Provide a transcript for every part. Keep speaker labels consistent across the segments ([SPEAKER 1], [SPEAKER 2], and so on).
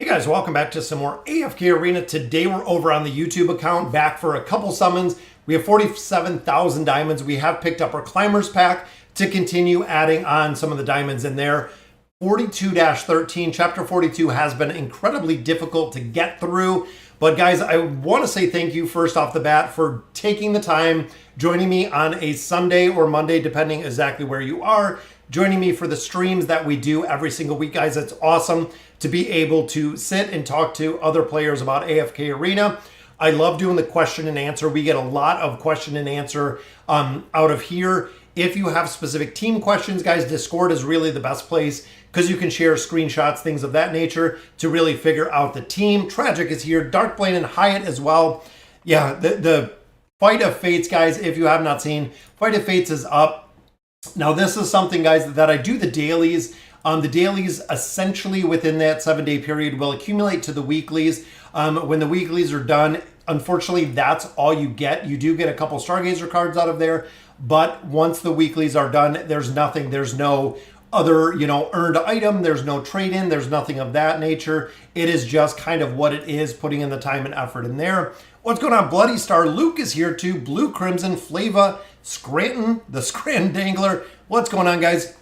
[SPEAKER 1] Hey guys, welcome back to some more AFK Arena. Today we're over on the YouTube account, back for a couple summons. We have 47,000 diamonds. We have picked up our Climbers pack to continue adding on some of the diamonds in there. 42-13, Chapter 42 has been incredibly difficult to get through. But guys, I want to say thank you first off the bat for taking the time, joining me on a Sunday or Monday, depending exactly where you are, joining me for the streams that we do every single week. Guys, it's awesome to be able to sit and talk to other players about AFK Arena. I love doing the question and answer. We get a lot of question and answer out of here. If you have specific team questions, guys, Discord is really the best place because you can share screenshots, things of that nature to really figure out the team. Tragic is here, Darkblade and Hyatt as well. Yeah, the Fight of Fates, guys, if you have not seen, Fight of Fates is up. Now, this is something, guys, that I do the dailies. The dailies essentially within that 7-day period will accumulate to the weeklies. When the weeklies are done, unfortunately, that's all you get. You do get a couple Stargazer cards out of there, but once the weeklies are done, there's nothing. There's no other, earned item. There's no trade-in. There's nothing of that nature. It is just kind of what it is, putting in the time and effort in there. What's going on, Bloody Star? Luke is here too. Blue Crimson, Flava, Scranton, the Scranton Dangler. What's going on, guys?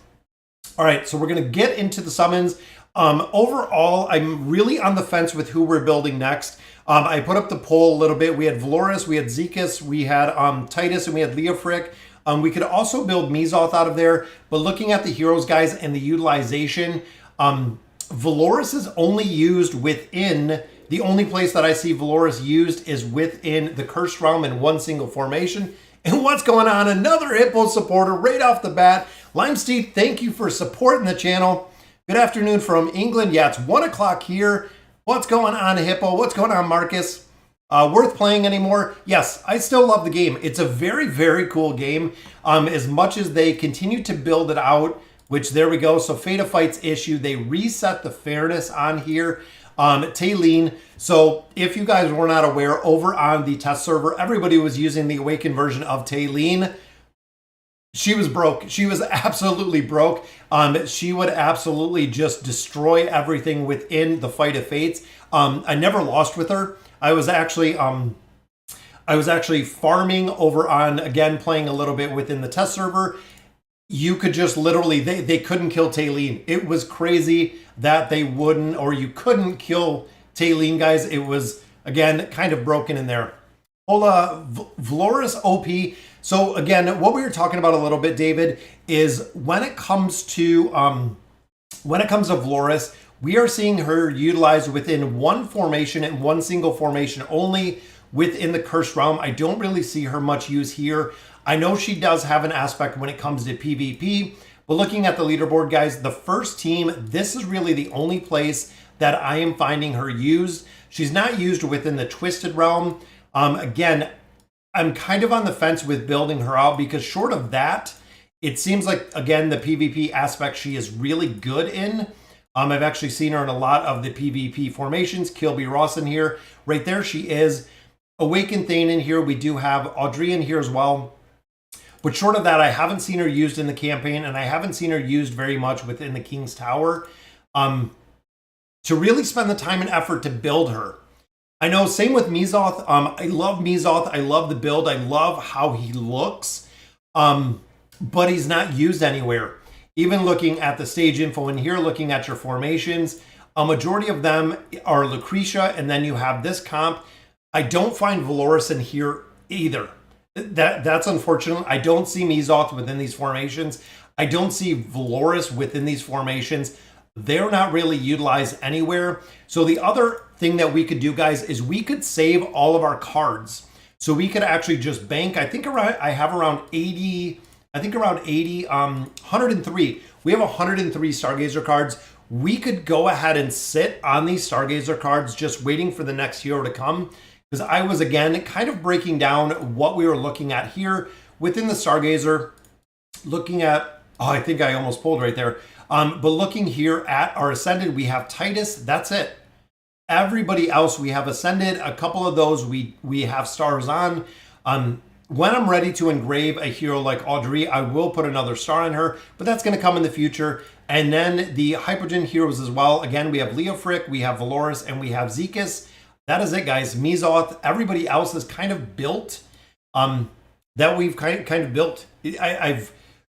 [SPEAKER 1] All right, so we're going to get into the summons. Overall, I'm really on the fence with who we're building next. I put up the poll a little bit. We had Valoris, we had Zekus, we had Titus, and we had Leofric. We could also build Mizoth out of there, but looking at the heroes, guys, and the utilization, Valoris is only used within, the only place that I see Valoris used is within the Cursed Realm in one single formation. And what's going on? Another Hippo supporter right off the bat. Limesteed, thank you for supporting the channel. Good afternoon from England. Yeah, it's 1 o'clock here. What's going on, Hippo? What's going on, Marcus? Worth playing anymore? Yes, I still love the game. It's a very, very cool game. As much as they continue to build it out, which there we go. So Fate of Fight's issue, they reset the fairness on here. Taylene. So if you guys were not aware, over on the test server, everybody was using the Awakened version of Taylene. She was broke. She was absolutely broke. She would absolutely just destroy everything within the Fight of Fates. I never lost with her. I was actually farming over on, again, playing a little bit within the test server. You could just literally, they couldn't kill Taylene. It was crazy that they wouldn't, or you couldn't kill Taylene, guys. It was, again, kind of broken in there. Hola, Valoris OP. So again, what we were talking about a little bit, David, is when it comes to Valoris, we are seeing her utilized within one formation and one single formation only within the Cursed Realm. I don't really see her much use here. I know she does have an aspect when it comes to PvP, but looking at the leaderboard, guys, the first team, this is really the only place that I am finding her used. She's not used within the Twisted Realm. Again, I'm kind of on the fence with building her out because short of that, it seems like, again, the PvP aspect she is really good in. I've actually seen her in a lot of the PvP formations. Kilby Ross in here. Right there she is. Awakened Thane in here. We do have Audrey in here as well. But short of that, I haven't seen her used in the campaign, and I haven't seen her used very much within the King's Tower to really spend the time and effort to build her. I know, same with Mizoth. I love Mizoth. I love the build. I love how he looks, but he's not used anywhere. Even looking at the stage info in here, looking at your formations, a majority of them are Lucretia, and then you have this comp. I don't find Valoris in here either. That's unfortunate. I don't see Mizoth within these formations. I don't see Valoris within these formations. They're not really utilized anywhere. So the other thing that we could do, guys, is we could save all of our cards. So we could actually just bank, I have around 80, 103. We have 103 Stargazer cards. We could go ahead and sit on these Stargazer cards just waiting for the next hero to come. Because I was, again, kind of breaking down what we were looking at here within the Stargazer, looking at, I think I almost pulled right there. But looking here at our Ascended, we have Titus, that's it. Everybody else we have Ascended, a couple of those we have stars on. when I'm ready to engrave a hero like Audrey, I will put another star on her, but that's going to come in the future. And then the Hypogen heroes as well. Again, we have Leofric, we have Valoris, and we have Zekus. That is it, guys. Mizoth, everybody else is kind of built. That we've kind of built. I've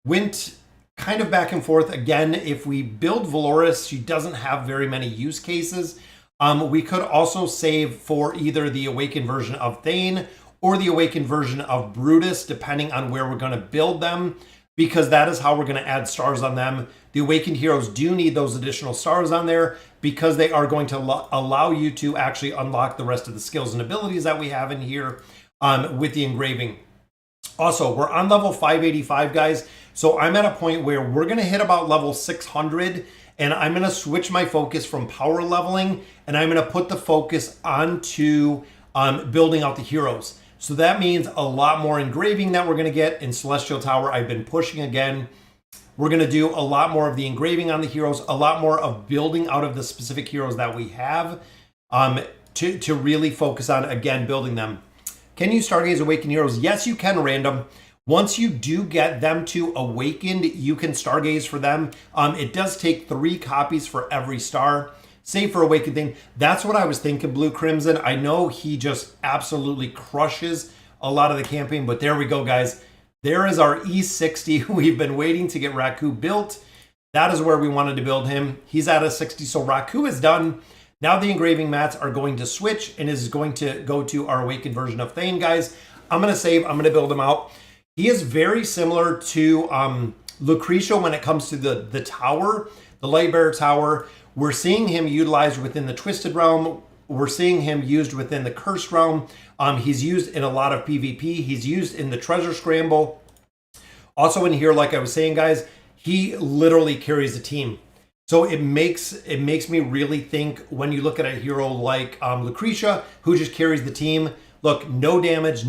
[SPEAKER 1] went kind of back and forth. Again, if we build Valoris, she doesn't have very many use cases. We could also save for either the Awakened version of Thane or the Awakened version of Brutus, depending on where we're going to build them, because that is how we're going to add stars on them. The Awakened heroes do need those additional stars on there because they are going to allow you to actually unlock the rest of the skills and abilities that we have in here with the engraving. Also, we're on level 585, guys. So I'm at a point where we're going to hit about level 600, and I'm going to switch my focus from power leveling, and I'm going to put the focus onto building out the heroes. So that means a lot more engraving that we're going to get in Celestial Tower. I've been pushing again. We're going to do a lot more of the engraving on the heroes, a lot more of building out of the specific heroes that we have to really focus on, again, building them. Can you Stargaze Awaken heroes? Yes, you can, random. Once you do get them to Awakened, you can Stargaze for them. It does take 3 copies for every star. Save for Awakened thing. That's what I was thinking, Blue Crimson. I know he just absolutely crushes a lot of the campaign, but there we go, guys. There is our E60. We've been waiting to get Raku built. That is where we wanted to build him. He's at a 60, so Raku is done. Now the engraving mats are going to switch and is going to go to our Awakened version of Thane, guys. I'm going to save. I'm going to build him out. He is very similar to Lucretia when it comes to the tower, the Lightbearer Tower. We're seeing him utilized within the Twisted Realm. We're seeing him used within the Cursed Realm. He's used in a lot of PvP. He's used in the Treasure Scramble. Also in here, like I was saying, guys, he literally carries the team. So it makes me really think when you look at a hero like Lucretia, who just carries the team. Look, no damage,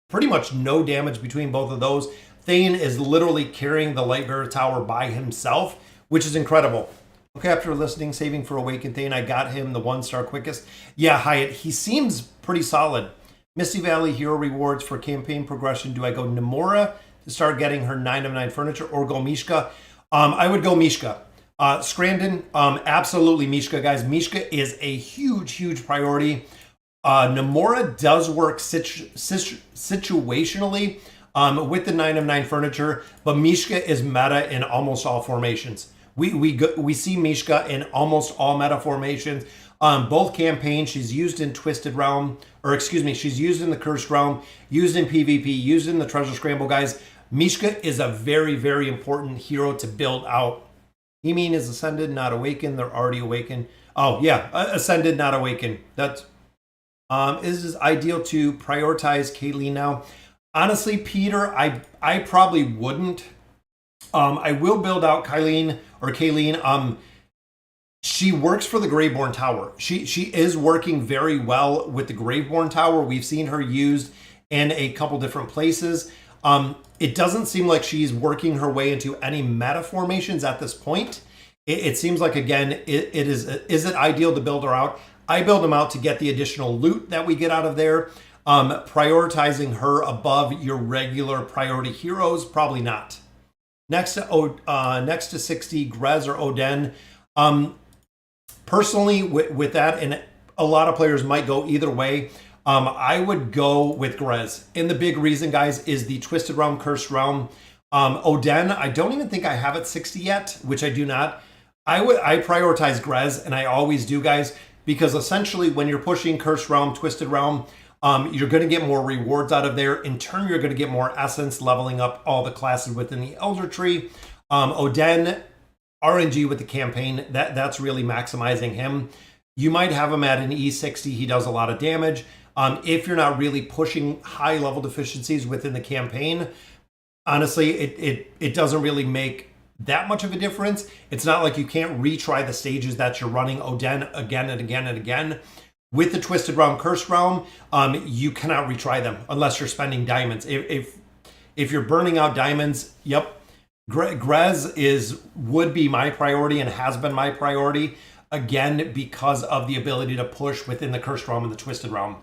[SPEAKER 1] pretty much no damage between both of those. Thane is literally carrying the Lightbearer Tower by himself, which is incredible. Okay, after listening, saving for Awakened Thane, I got him the 1-star quickest. Yeah, Hyatt, he seems pretty solid. Misty Valley hero rewards for campaign progression. Do I go Namora to start getting her 9 of 9 furniture or go Mishka? I would go Mishka. Scranton, absolutely Mishka, guys. Mishka is a huge priority. Namora does work situationally with the 9 of 9 furniture, but Mishka is meta in almost all formations. We see Mishka in almost all meta formations. Both campaigns, she's used in Twisted Realm, or excuse me, she's used in the Cursed Realm, used in PvP, used in the Treasure Scramble, guys. Mishka is a very important hero to build out. You mean is Ascended, not Awakened? They're already awakened. Oh yeah, Ascended, not Awakened. That's is it ideal to prioritize Kayleen now? Honestly, Peter, I probably wouldn't. I will build out Kayleen. She works for the Graveborn Tower. She is working very well with the Graveborn Tower. We've seen her used in a couple different places. It doesn't seem like she's working her way into any meta formations at this point. It seems like, again, is it ideal to build her out? I build them out to get the additional loot that we get out of there. Prioritizing her above your regular priority heroes, probably not. Next to 60, Grez or Oden. Personally, with that, and a lot of players might go either way, I would go with Grez. And the big reason, guys, is the Twisted Realm, Cursed Realm. Oden, I don't even think I have it 60 yet, which I do not. I prioritize Grez, and I always do, guys, because essentially when you're pushing Cursed Realm, Twisted Realm, you're going to get more rewards out of there. In turn, you're going to get more essence, leveling up all the classes within the Elder Tree. Oden, RNG with the campaign, that's really maximizing him. You might have him at an E60. He does a lot of damage. If you're not really pushing high level deficiencies within the campaign, honestly, it doesn't really make that much of a difference. It's not like you can't retry the stages that you're running Oden again and again and again. With the Twisted Realm, Cursed Realm, you cannot retry them unless you're spending diamonds. If you're burning out diamonds, yep, Grez would be my priority and has been my priority, again, because of the ability to push within the Cursed Realm and the Twisted Realm.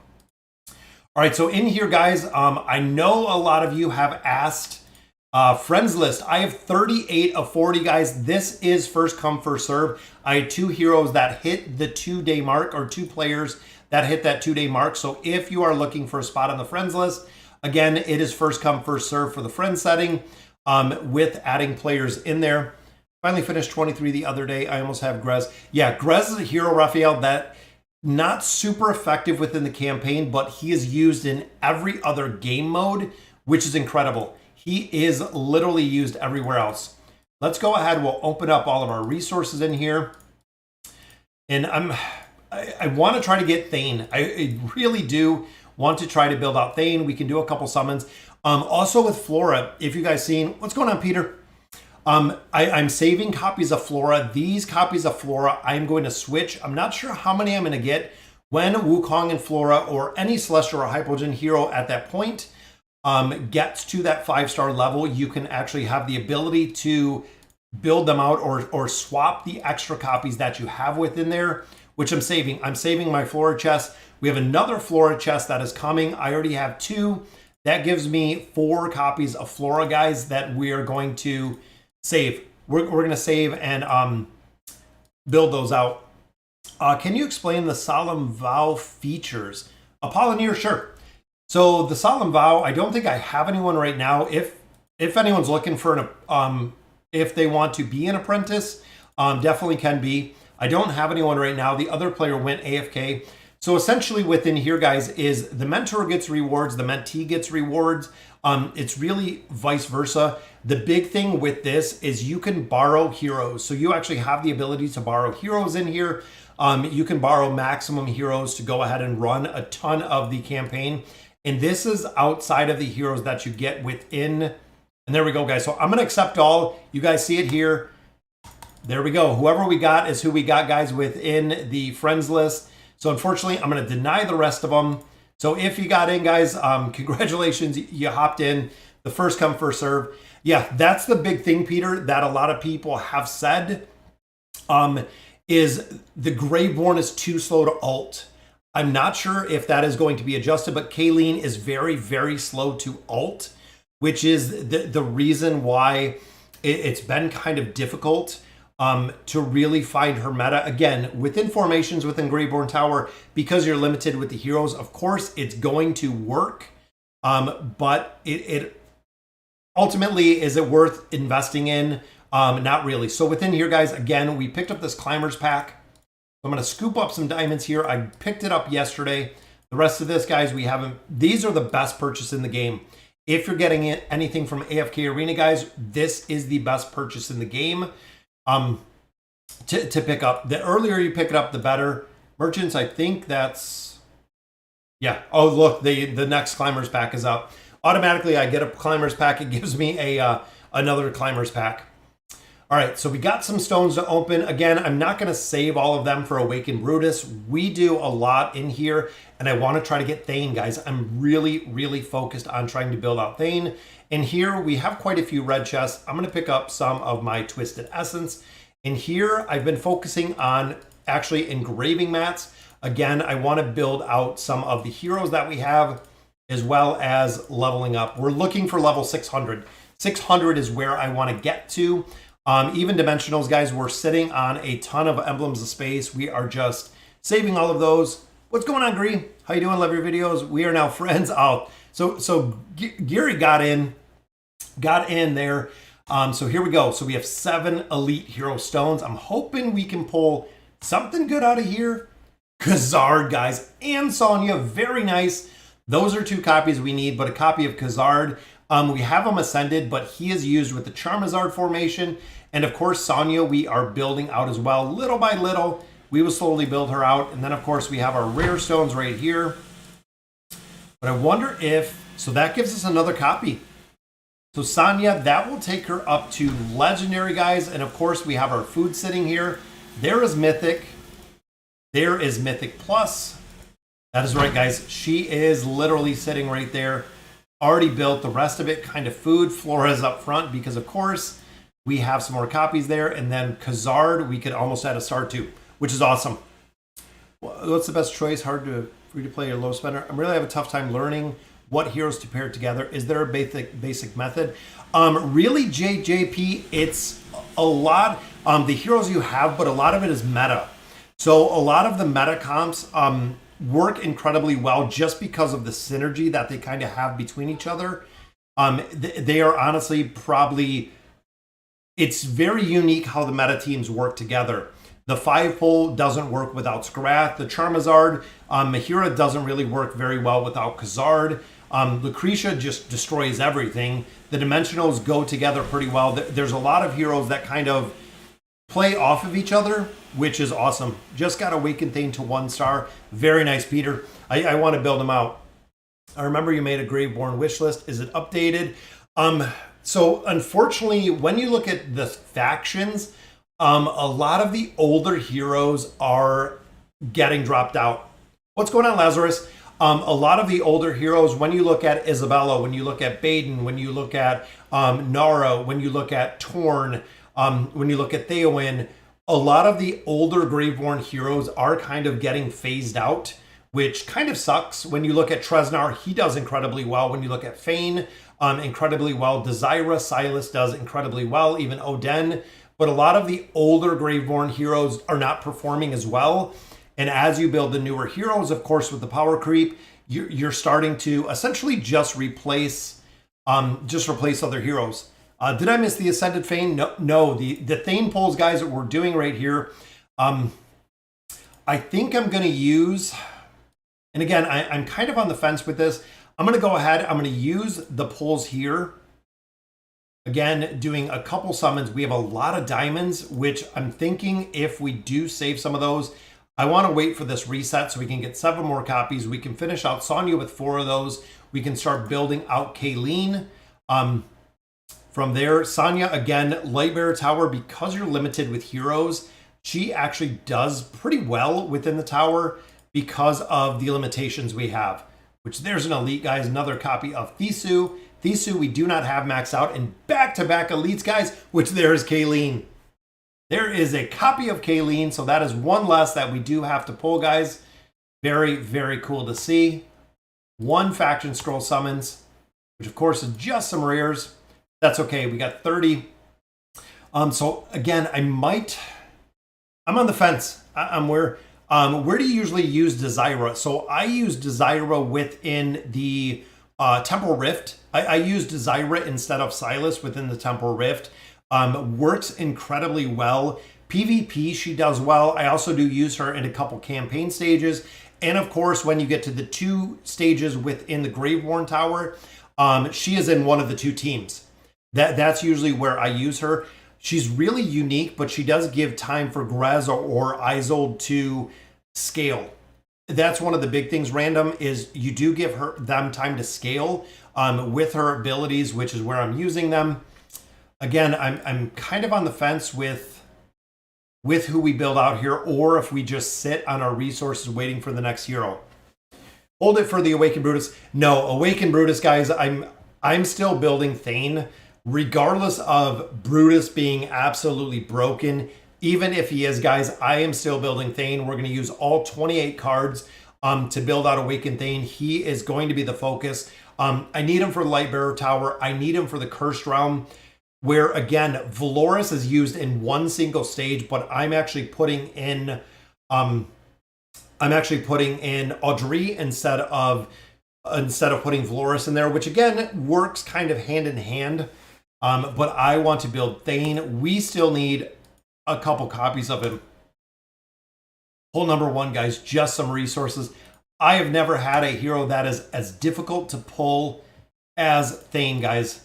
[SPEAKER 1] All right, so in here, guys, I know a lot of you have asked friends list. I have 38 of 40, guys. This is first come, first serve. I had 2 heroes that hit the 2-day mark, or 2 players that hit that 2-day mark. So if you are looking for a spot on the friends list, again, it is first come, first serve for the friend setting, with adding players in there. Finally finished 23 the other day. I almost have Grez. Yeah, Grez is a hero, Raphael, that not super effective within the campaign, but he is used in every other game mode, which is incredible. He is literally used everywhere else. Let's go ahead. We'll open up all of our resources in here. And I want to try to get Thane. I really do want to try to build out Thane. We can do a couple summons. Also with Flora, if you guys seen, what's going on, Peter? I'm saving copies of Flora. These copies of Flora, I'm going to switch. I'm not sure how many I'm going to get when Wukong and Flora, or any Celestial or Hypogean hero at that point, gets to that 5-star level. You can actually have the ability to build them out, or swap the extra copies that you have within there, which I'm saving. I'm saving my Flora chest. We have another Flora chest that is coming. I already have 2. That gives me 4 copies of Flora, guys, that we are going to save. We're going to save and build those out. Can you explain the Solemn Vow features? Apollinaire, sure. So the Solemn Vow, I don't think I have anyone right now. If anyone's looking for an, if they want to be an apprentice, definitely can be. I don't have anyone right now. The other player went AFK. So essentially within here, guys, is the mentor gets rewards, the mentee gets rewards. It's really vice versa. The big thing with this is you can borrow heroes. So you actually have the ability to borrow heroes in here. You can borrow maximum heroes to go ahead and run a ton of the campaign. And this is outside of the heroes that you get within. And there we go, guys. So I'm going to accept all. You guys see it here. There we go. Whoever we got is who we got, guys, within the friends list. So unfortunately, I'm going to deny the rest of them. So if you got in, guys, congratulations. You hopped in. The first come, first serve. Yeah, that's the big thing, Peter, that a lot of people have said, is the Graveborn is too slow to ult. I'm not sure if that is going to be adjusted, but Kayleen is very, very slow to ult, which is the reason why it's been kind of difficult to really find her meta. Again, within formations, within Graveborn Tower, because you're limited with the heroes, of course, it's going to work. But it ultimately, is it worth investing in? Not really. So within here, guys, again, we picked up this Climbers pack. I'm going to scoop up some diamonds here. I picked it up yesterday. The rest of this, guys, we haven't. These are the best purchase in the game. If you're getting anything from AFK Arena, guys, this is the best purchase in the game. To pick up. The earlier you pick it up, the better. Merchants, I think that's, yeah. Oh, look, the next Climbers pack is up. Automatically, I get a Climbers pack. It gives me another Climbers pack. All right, so we got some stones to open. Again, I'm not going to save all of them for Awakened Brutus. We do a lot in here, and I want to try to get Thane, guys. I'm really, really focused on trying to build out Thane. And here we have quite a few red chests. I'm going to pick up some of my Twisted Essence. And here I've been focusing on actually engraving mats. Again, I want to build out some of the heroes that we have, as well as leveling up. We're looking for level 600. 600 is where I want to get to. Even dimensionals, guys, we're sitting on a ton of emblems of space. We are just saving all of those. What's going on, Gree? How you doing? Love your videos. We are now friends. Oh, so Gary got in there. So here we go. So we have 7 elite hero stones. I'm hoping we can pull something good out of here. Khazard, guys, and Sonya, very nice. Those are 2 copies we need, but a copy of Khazard. We have him ascended, but he is used with the Charmazard formation. And of course, Sonya, we are building out as well. Little by little, we will slowly build her out. And then, of course, we have our rare stones right here. But I wonder if, so that gives us another copy. So Sonya, that will take her up to legendary, guys. And of course, we have our food sitting here. There is Mythic. There is Mythic Plus. That is right, guys. She is literally sitting right there. Already built. The rest of it kind of food. Flora's up front because, of course, we have some more copies there. And then Khazard, we could almost add a star to, which is awesome. What's the best choice? Hard to free to play or low spender. I really have a tough time learning what heroes to pair together. Is there a basic method? Really, JJP, it's a lot. The heroes you have, but a lot of it is meta. So a lot of the meta comps work incredibly well just because of the synergy that they kind of have between each other. They are honestly probably, it's very unique how the meta teams work together. The 5-pole doesn't work without Zolrath. The Charmazard, Mahira doesn't really work very well without Khazard. Lucretia just destroys everything. The Dimensionals go together pretty well. There's a lot of heroes that kind of play off of each other, which is awesome. Just got Awakened Thane to 1 star. Very nice, Peter. I want to build them out. I remember you made a Graveborn wish list. Is it updated? So unfortunately, when you look at the factions, a lot of the older heroes are getting dropped out. What's going on, Lazarus? A lot of the older heroes, when you look at Isabella, when you look at Baden, when you look at Nara, when you look at Torn, when you look at Theowen, a lot of the older Graveborn heroes are kind of getting phased out, which kind of sucks. When you look at Treznar, he does incredibly well. When you look at Fane, incredibly well. Desira, Silas does incredibly well, even Oden. But a lot of the older Graveborn heroes are not performing as well. And as you build the newer heroes, of course, with the power creep, you're starting to essentially just replace other heroes. Did I miss the Ascended Fane? No. The Thane pulls, guys, that we're doing right here. I think I'm going to use, and again, I'm kind of on the fence with this. I'm going to go ahead. I'm going to use the pulls here. Again, doing a couple summons. We have a lot of diamonds, which I'm thinking if we do save some of those, I want to wait for this reset so we can get 7 more copies. We can finish out Sonya with 4 of those. We can start building out Kayleen. From there, Sonya, again, Lightbearer Tower, because you're limited with heroes, she actually does pretty well within the tower because of the limitations we have. Which there's an elite, guys, another copy of Thisu. Thisu we do not have maxed out, and back-to-back elites, guys, which there's Kayleen. There is a copy of Kayleen, so that is 1 less that we do have to pull, guys. Very, very cool to see. 1 faction scroll summons, which of course is just some rares. That's okay, we got 30. So again, I'm on the fence. Where do you usually use Desira? So I use Desira within the Temporal Rift. I use Desira instead of Silas within the Temporal Rift. Works incredibly well. PvP, she does well. I also do use her in a couple campaign stages. And of course, when you get to the 2 stages within the Graveborn Tower, she is in one of the 2 teams. That's usually where I use her. She's really unique, but she does give time for Grez or Isolde to scale. That's one of the big things, Random, is you do give them time to scale with her abilities, which is where I'm using them. Again, I'm kind of on the fence with who we build out here, or if we just sit on our resources waiting for the next hero. Hold it for the Awakened Brutus. No, Awakened Brutus, guys, I'm still building Thane, regardless of Brutus being absolutely broken. Even if he is, guys, I am still building Thane. We're going to use all 28 cards to build out Awakened Thane. He is going to be the focus. I need him for Lightbearer Tower. I need him for the Cursed Realm, where, again, Valoris is used in 1 single stage, but I'm actually putting in Audrey instead of putting Valoris in there, which, again, works kind of hand in hand. But I want to build Thane. We still need a couple copies of him. Pull number 1, guys, just some resources. I have never had a hero that is as difficult to pull as Thane, guys.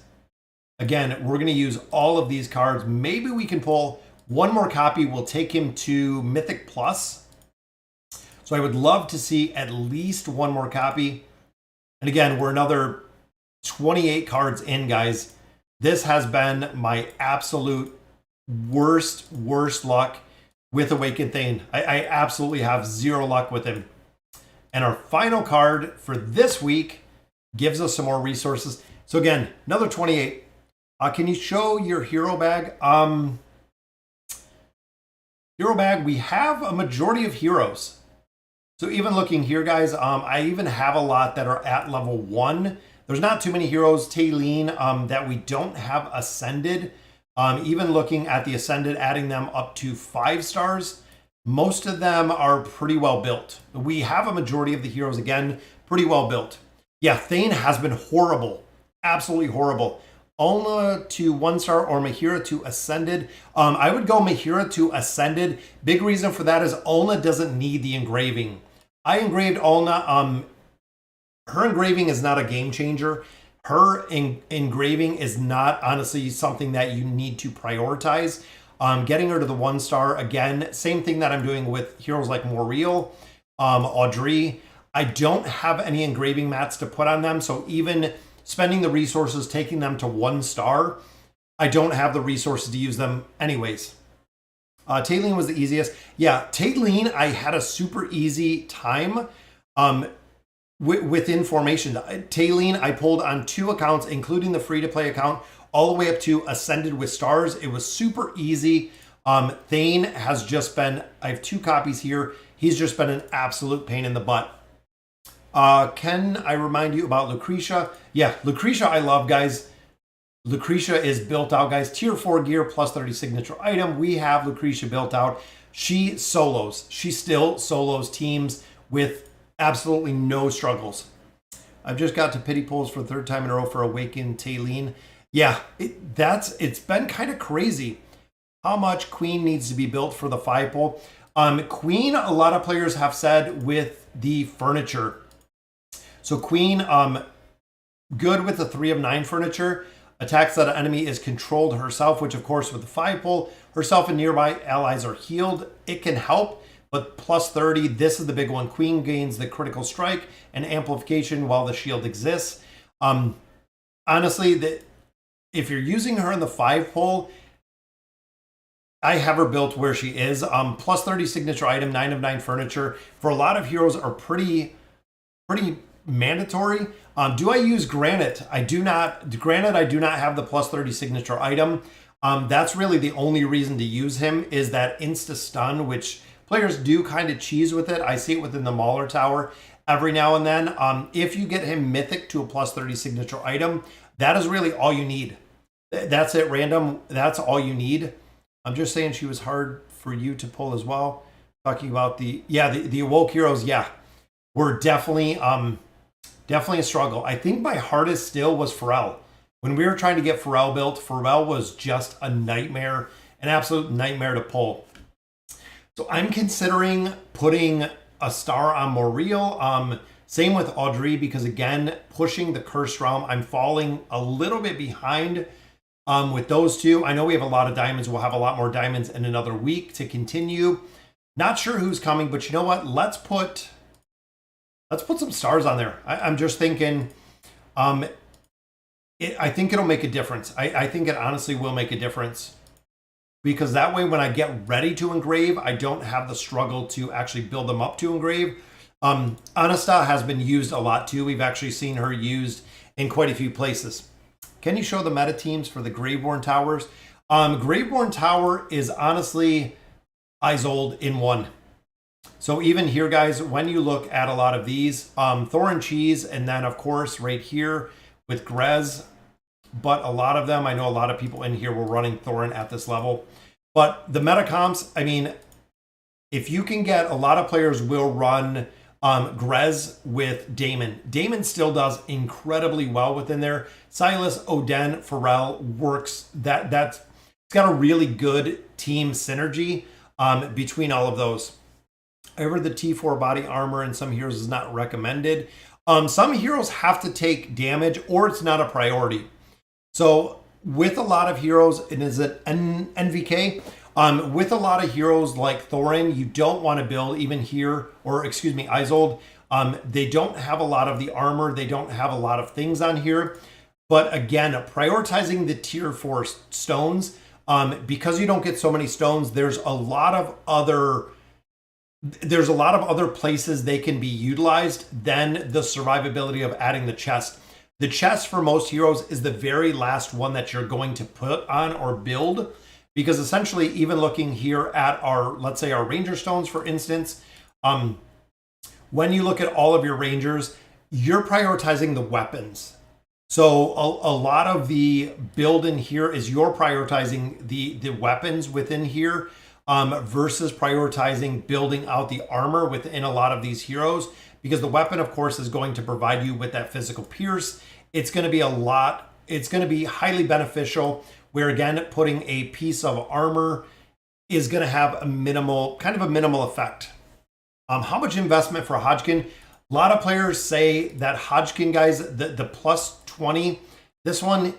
[SPEAKER 1] Again, we're going to use all of these cards. Maybe we can pull 1 more copy. We'll take him to Mythic Plus. So I would love to see at least 1 more copy. And again, we're another 28 cards in, guys. This has been my absolute worst luck with Awakened Thane. I absolutely have 0 luck with him. And our final card for this week gives us some more resources. So again, another 28. Can you show your hero bag? Hero bag, we have a majority of heroes. So even looking here, guys, I even have a lot that are at level 1. There's not too many heroes, Taylene, that we don't have ascended. Even looking at the ascended, adding them up to 5 stars, most of them are pretty well built. We have a majority of the heroes, again, pretty well built. Yeah, Thane has been horrible, absolutely horrible. Ulna to 1 star or Mahira to Ascended. I would go Mahira to Ascended. Big reason for that is Ulna doesn't need the engraving. I engraved Ulna. Her engraving is not a game changer. Her engraving is not honestly something that you need to prioritize. Getting her to the 1 star, again, same thing that I'm doing with heroes like Moriel, Audrey. I don't have any engraving mats to put on them, so even spending the resources, taking them to 1 star, I don't have the resources to use them anyways. Taylene was the easiest. Yeah, Taylene, I had a super easy time within formation. Taylene, I pulled on 2 accounts, including the free-to-play account, all the way up to Ascended with stars. It was super easy. Thane has just been, I have 2 copies here. He's just been an absolute pain in the butt. Can I remind you about Lucretia? Yeah, Lucretia I love, guys. Lucretia is built out, guys. Tier 4 gear plus 30 signature item. We have Lucretia built out. She solos. She still solos teams with absolutely no struggles. I've just got to pity pulls for the 3rd time in a row for Awakened Taylene. Yeah, it's been kind of crazy how much Queen needs to be built for the 5 pull. Queen, a lot of players have said with the furniture. So Queen, good with the 3 of 9 furniture. Attacks that an enemy is controlled herself, which of course with the 5 pull, herself and nearby allies are healed. It can help, but plus 30, this is the big one. Queen gains the critical strike and amplification while the shield exists. Honestly, if you're using her in the 5 pull, I have her built where she is. Plus 30 signature item, 9 of 9 furniture. For a lot of heroes are pretty mandatory. Do I use Granite? I do not. Granite, I do not have the plus 30 signature item. That's really the only reason to use him, is that insta stun, which players do kind of cheese with it. I see it within the Mauler Tower every now and then. If you get him mythic to a plus 30 signature item, that is really all you need. That's it, random. That's all you need. I'm just saying she was hard for you to pull as well. Talking about the Awoke heroes, yeah, were definitely a struggle. I think my hardest still was Pharrell. When we were trying to get Pharrell built, Pharrell was just a nightmare, an absolute nightmare to pull. So I'm considering putting a star on Moriel. Same with Audrey, because again, pushing the Cursed Realm, I'm falling a little bit behind with those 2. I know we have a lot of diamonds. We'll have a lot more diamonds in another week to continue. Not sure who's coming, but you know what? Let's put some stars on there. I'm just thinking, I think it'll make a difference. I think it honestly will make a difference, because that way when I get ready to engrave, I don't have the struggle to actually build them up to engrave. Anasta has been used a lot too. We've actually seen her used in quite a few places. Can you show the meta teams for the Graveborn Towers? Graveborn Tower is honestly Isolde in 1. So even here, guys, when you look at a lot of these, Thorin Cheese, and then of course right here with Grez, but a lot of them, I know a lot of people in here were running Thorin at this level. But the meta comps, I mean, if you can get, a lot of players will run Grez with Damon. Damon still does incredibly well within there. Silas, Oden, Pharrell works. It's got a really good team synergy between all of those. However, the T4 body armor in some heroes is not recommended. Some heroes have to take damage, or it's not a priority. So with a lot of heroes, and is it NVK? With a lot of heroes like Thorin, you don't want to build even here, or excuse me, Isolde. They don't have a lot of the armor. They don't have a lot of things on here. But again, prioritizing the tier 4 stones, because you don't get so many stones, there's a lot of other places they can be utilized than the survivability of adding the chest. The chest for most heroes is the very last one that you're going to put on or build, because essentially, even looking here at our, let's say our Ranger Stones, for instance, when you look at all of your rangers, you're prioritizing the weapons. So a lot of the build in here is you're prioritizing the weapons within here versus prioritizing building out the armor within a lot of these heroes, because the weapon, of course, is going to provide you with that physical pierce. It's going to be it's going to be highly beneficial, where again, putting a piece of armor is going to have a minimal effect. How much investment for Hodgkin? A lot of players say that Hodgkin, guys, the plus 20, this one,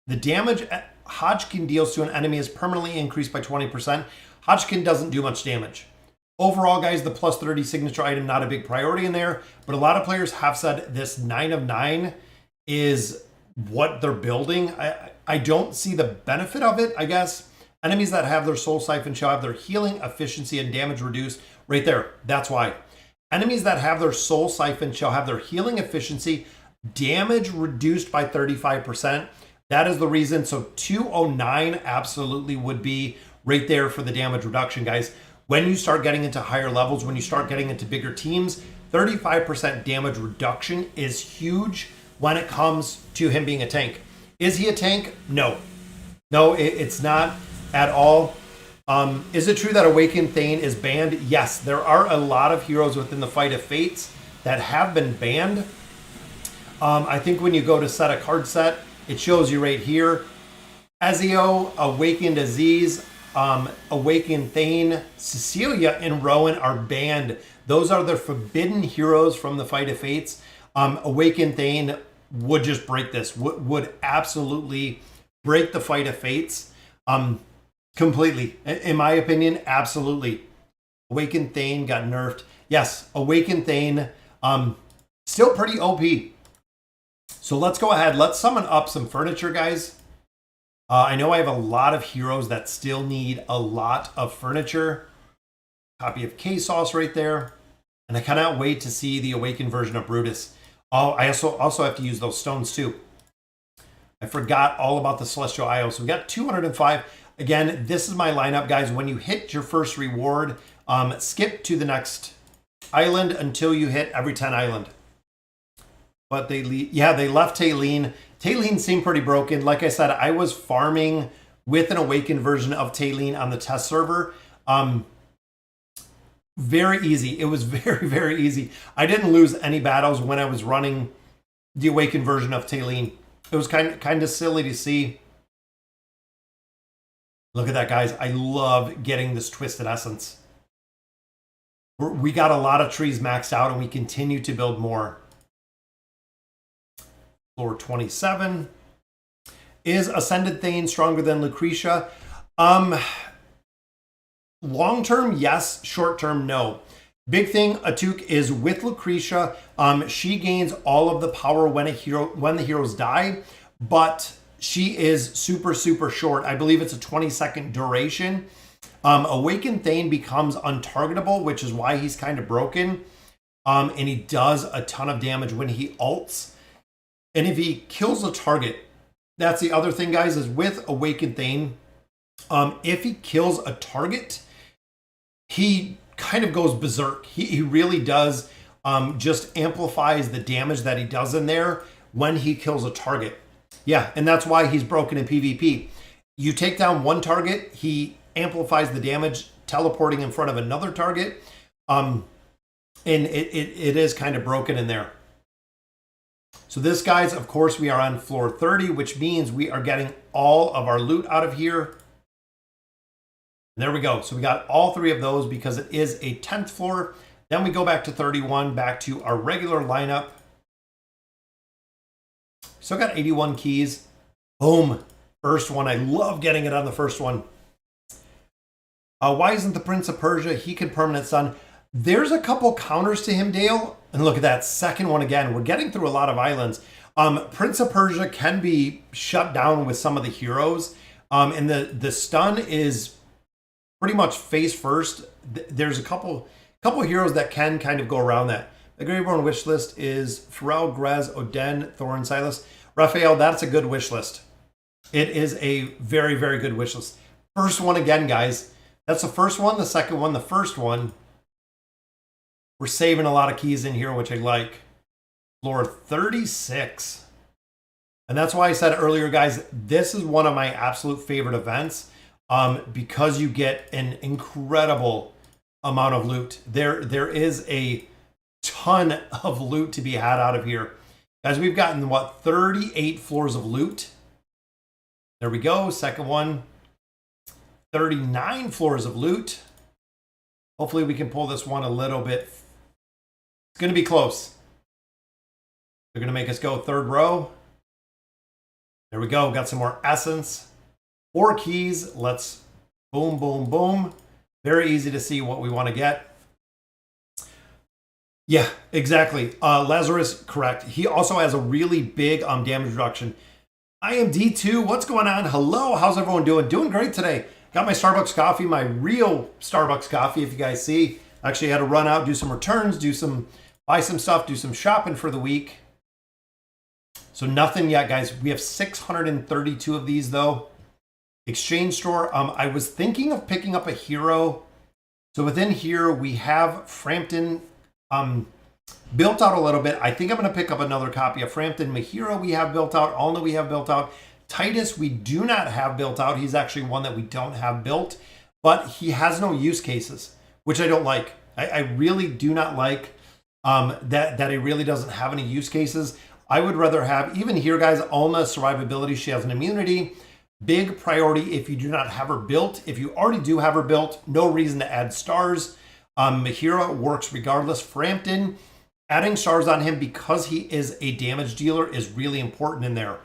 [SPEAKER 1] the damage Hodgkin deals to an enemy is permanently increased by 20%. Hodgkin doesn't do much damage. Overall, guys, the plus 30 signature item, not a big priority in there, but a lot of players have said this 9 of 9 is what they're building. I don't see the benefit of it, I guess. Enemies that have their soul siphon shall have their healing, efficiency, and damage reduced. Right there, that's why. Enemies that have their soul siphon shall have their healing, efficiency, damage reduced by 35%. That is the reason. So 209 absolutely would be right there for the damage reduction, guys. When you start getting into higher levels, when you start getting into bigger teams, 35% damage reduction is huge when it comes to him being a tank. Is he a tank? No. No, it's not at all. Is it true that Awakened Thane is banned? Yes, there are a lot of heroes within the Fight of Fates that have been banned. I think when you go to set a card set, it shows you right here. Ezio, Awakened Aziz, Awakened Thane, Cecilia, and Rowan are banned. Those are the forbidden heroes from the Fight of Fates. Awakened Thane would just break this, would absolutely break the Fight of Fates completely. In my opinion, absolutely. Awakened Thane got nerfed. Yes, Awakened Thane, still pretty OP. So let's go ahead. Let's summon up some furniture, guys. I know I have a lot of heroes that still need a lot of furniture. Copy of K-Sauce right there. And I cannot wait to see the awakened version of Brutus. Oh, I also have to use those stones too. I forgot all about the Celestial Isle. So we got 205. Again, this is my lineup, guys. When you hit your first reward, skip to the next island until you hit every 10 island. But they left Taylene. Taylene seemed pretty broken. Like I said, I was farming with an awakened version of Taylene on the test server. Very easy. It was very, very easy. I didn't lose any battles when I was running the awakened version of Taylene. It was kind of silly to see. Look at that, guys. I love getting this Twisted Essence. We got a lot of trees maxed out, and we continue to build more. Floor 27. Is Ascended Thane stronger than Lucretia? Long term, yes. Short term, no. Big thing, Atuk, is with Lucretia, she gains all of the power when the heroes die, but she is super, super short. I believe it's a 20-second duration. Awakened Thane becomes untargetable, which is why he's kind of broken. And he does a ton of damage when he ults. And if he kills a target, that's the other thing, guys, is with Awakened Thane, if he kills a target, he kind of goes berserk. He really does, just amplifies the damage that he does in there when he kills a target. Yeah, and that's why he's broken in PvP. You take down one target, he amplifies the damage, teleporting in front of another target, and it is kind of broken in there. So this, guys, of course, we are on floor 30, which means we are getting all of our loot out of here. And there we go. So we got all three of those because it is a 10th floor. Then we go back to 31, back to our regular lineup. Still got 81 keys. Boom. First one. I love getting it on the first one. Why isn't the Prince of Persia? He can permanent stun. There's a couple counters to him, Dale. And look at that second one again. We're getting through a lot of islands. Prince of Persia can be shut down with some of the heroes. And the stun is pretty much face first. There's a couple heroes that can kind of go around that. The Greyborn wish list is Pharrell, Grez, Oden, Thorin, Silas. Raphael, that's a good wish list. It is a very, very good wish list. First one again, guys. That's the first one, the second one, the first one. We're saving a lot of keys in here, which I like. Floor 36. And that's why I said earlier, guys, this is one of my absolute favorite events because you get an incredible amount of loot. There is a ton of loot to be had out of here. Guys, we've gotten, what, 38 floors of loot. There we go. Second one. 39 floors of loot. Hopefully we can pull this one a little bit. It's going to be close. They're going to make us go third row. There we go. Got some more essence. 4 keys. Let's boom, boom, boom. Very easy to see what we want to get. Yeah, exactly. Lazarus, correct. He also has a really big damage reduction. I am D2. What's going on? Hello. How's everyone doing? Doing great today. Got my Starbucks coffee, my real Starbucks coffee, if you guys see. Actually had to run out, do some returns, buy some stuff, do some shopping for the week. So nothing yet, guys. We have 632 of these, though. Exchange store. I was thinking of picking up a hero. So within here, we have Frampton built out a little bit. I think I'm going to pick up another copy of Frampton. Mahira we have built out. Alna we have built out. Titus we do not have built out. He's actually one that we don't have built. But he has no use cases, which I don't like. I really do not like that he really doesn't have any use cases. I would rather have, even here, guys, Alna survivability. She has an immunity. Big priority if you do not have her built. If you already do have her built, no reason to add stars. Mahira works regardless. Frampton, adding stars on him because he is a damage dealer is really important in there.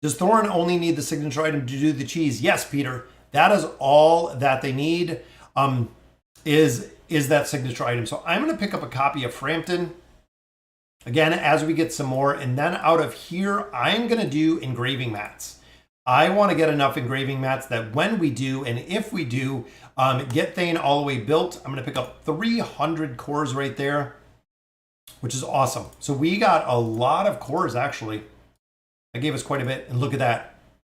[SPEAKER 1] Does Thorin only need the signature item to do the cheese? Yes, Peter. That is all that they need is that signature item. So I'm going to pick up a copy of Frampton. Again, as we get some more, and then out of here, I'm going to do engraving mats. I want to get enough engraving mats that when we do, and if we do, get Thane all the way built, I'm going to pick up 300 cores right there, which is awesome. So we got a lot of cores, actually. That gave us quite a bit, and look at that.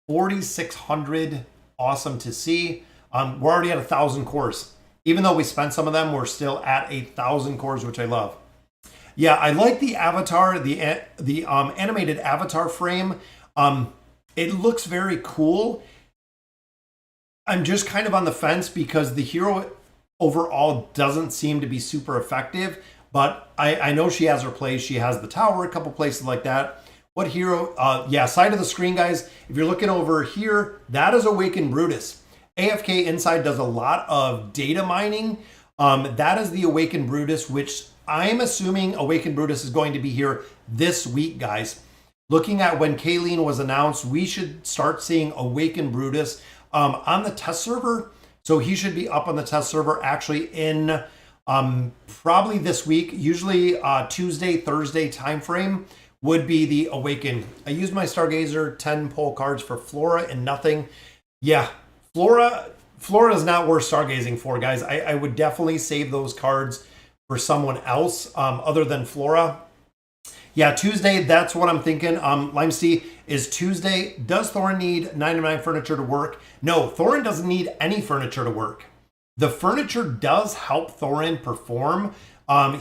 [SPEAKER 1] 4,600, awesome to see. We're already at 1,000 cores. Even though we spent some of them, we're still at 1,000 cores, which I love. Yeah, I like the avatar, the animated avatar frame. It looks very cool. I'm just kind of on the fence because the hero overall doesn't seem to be super effective. But I know she has her place. She has the tower, a couple places like that. What hero? Yeah, side of the screen, guys. If you're looking over here, that is Awakened Brutus. AFK Inside does a lot of data mining. That is the Awakened Brutus, which I'm assuming Awakened Brutus is going to be here this week, guys. Looking at when Kayleen was announced, we should start seeing Awakened Brutus on the test server. So he should be up on the test server actually in probably this week. Usually Tuesday, Thursday timeframe would be the Awaken. I used my Stargazer 10 pull cards for Flora and nothing. Yeah, Flora is not worth Stargazing for, guys. I would definitely save those cards for someone else other than Flora. Yeah, Tuesday, that's what I'm thinking. Limesty, is Tuesday. Does Thorin need 99 furniture to work? No, Thorin doesn't need any furniture to work. The furniture does help Thorin perform.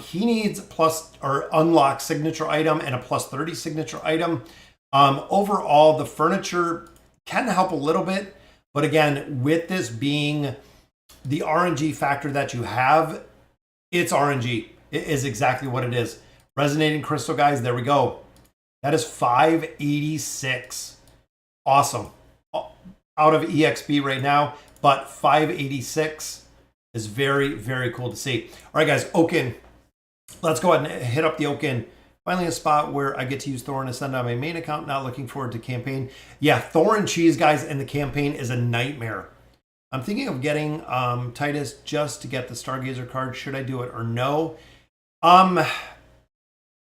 [SPEAKER 1] He needs plus or unlock signature item and a plus 30 signature item. Overall, the furniture can help a little bit. But again, with this being the RNG factor that you have, it's RNG. It is exactly what it is. Resonating crystal, guys, there we go. That is 586. Awesome. Out of EXP right now, but 586 is very, very cool to see. All right, guys, Oaken. Let's go ahead and hit up the Oaken. Finally, a spot where I get to use Thorin to send on my main account. Not looking forward to campaign. Yeah, Thorin cheese, guys, in the campaign is a nightmare. I'm thinking of getting Titus just to get the Stargazer card. Should I do it or no?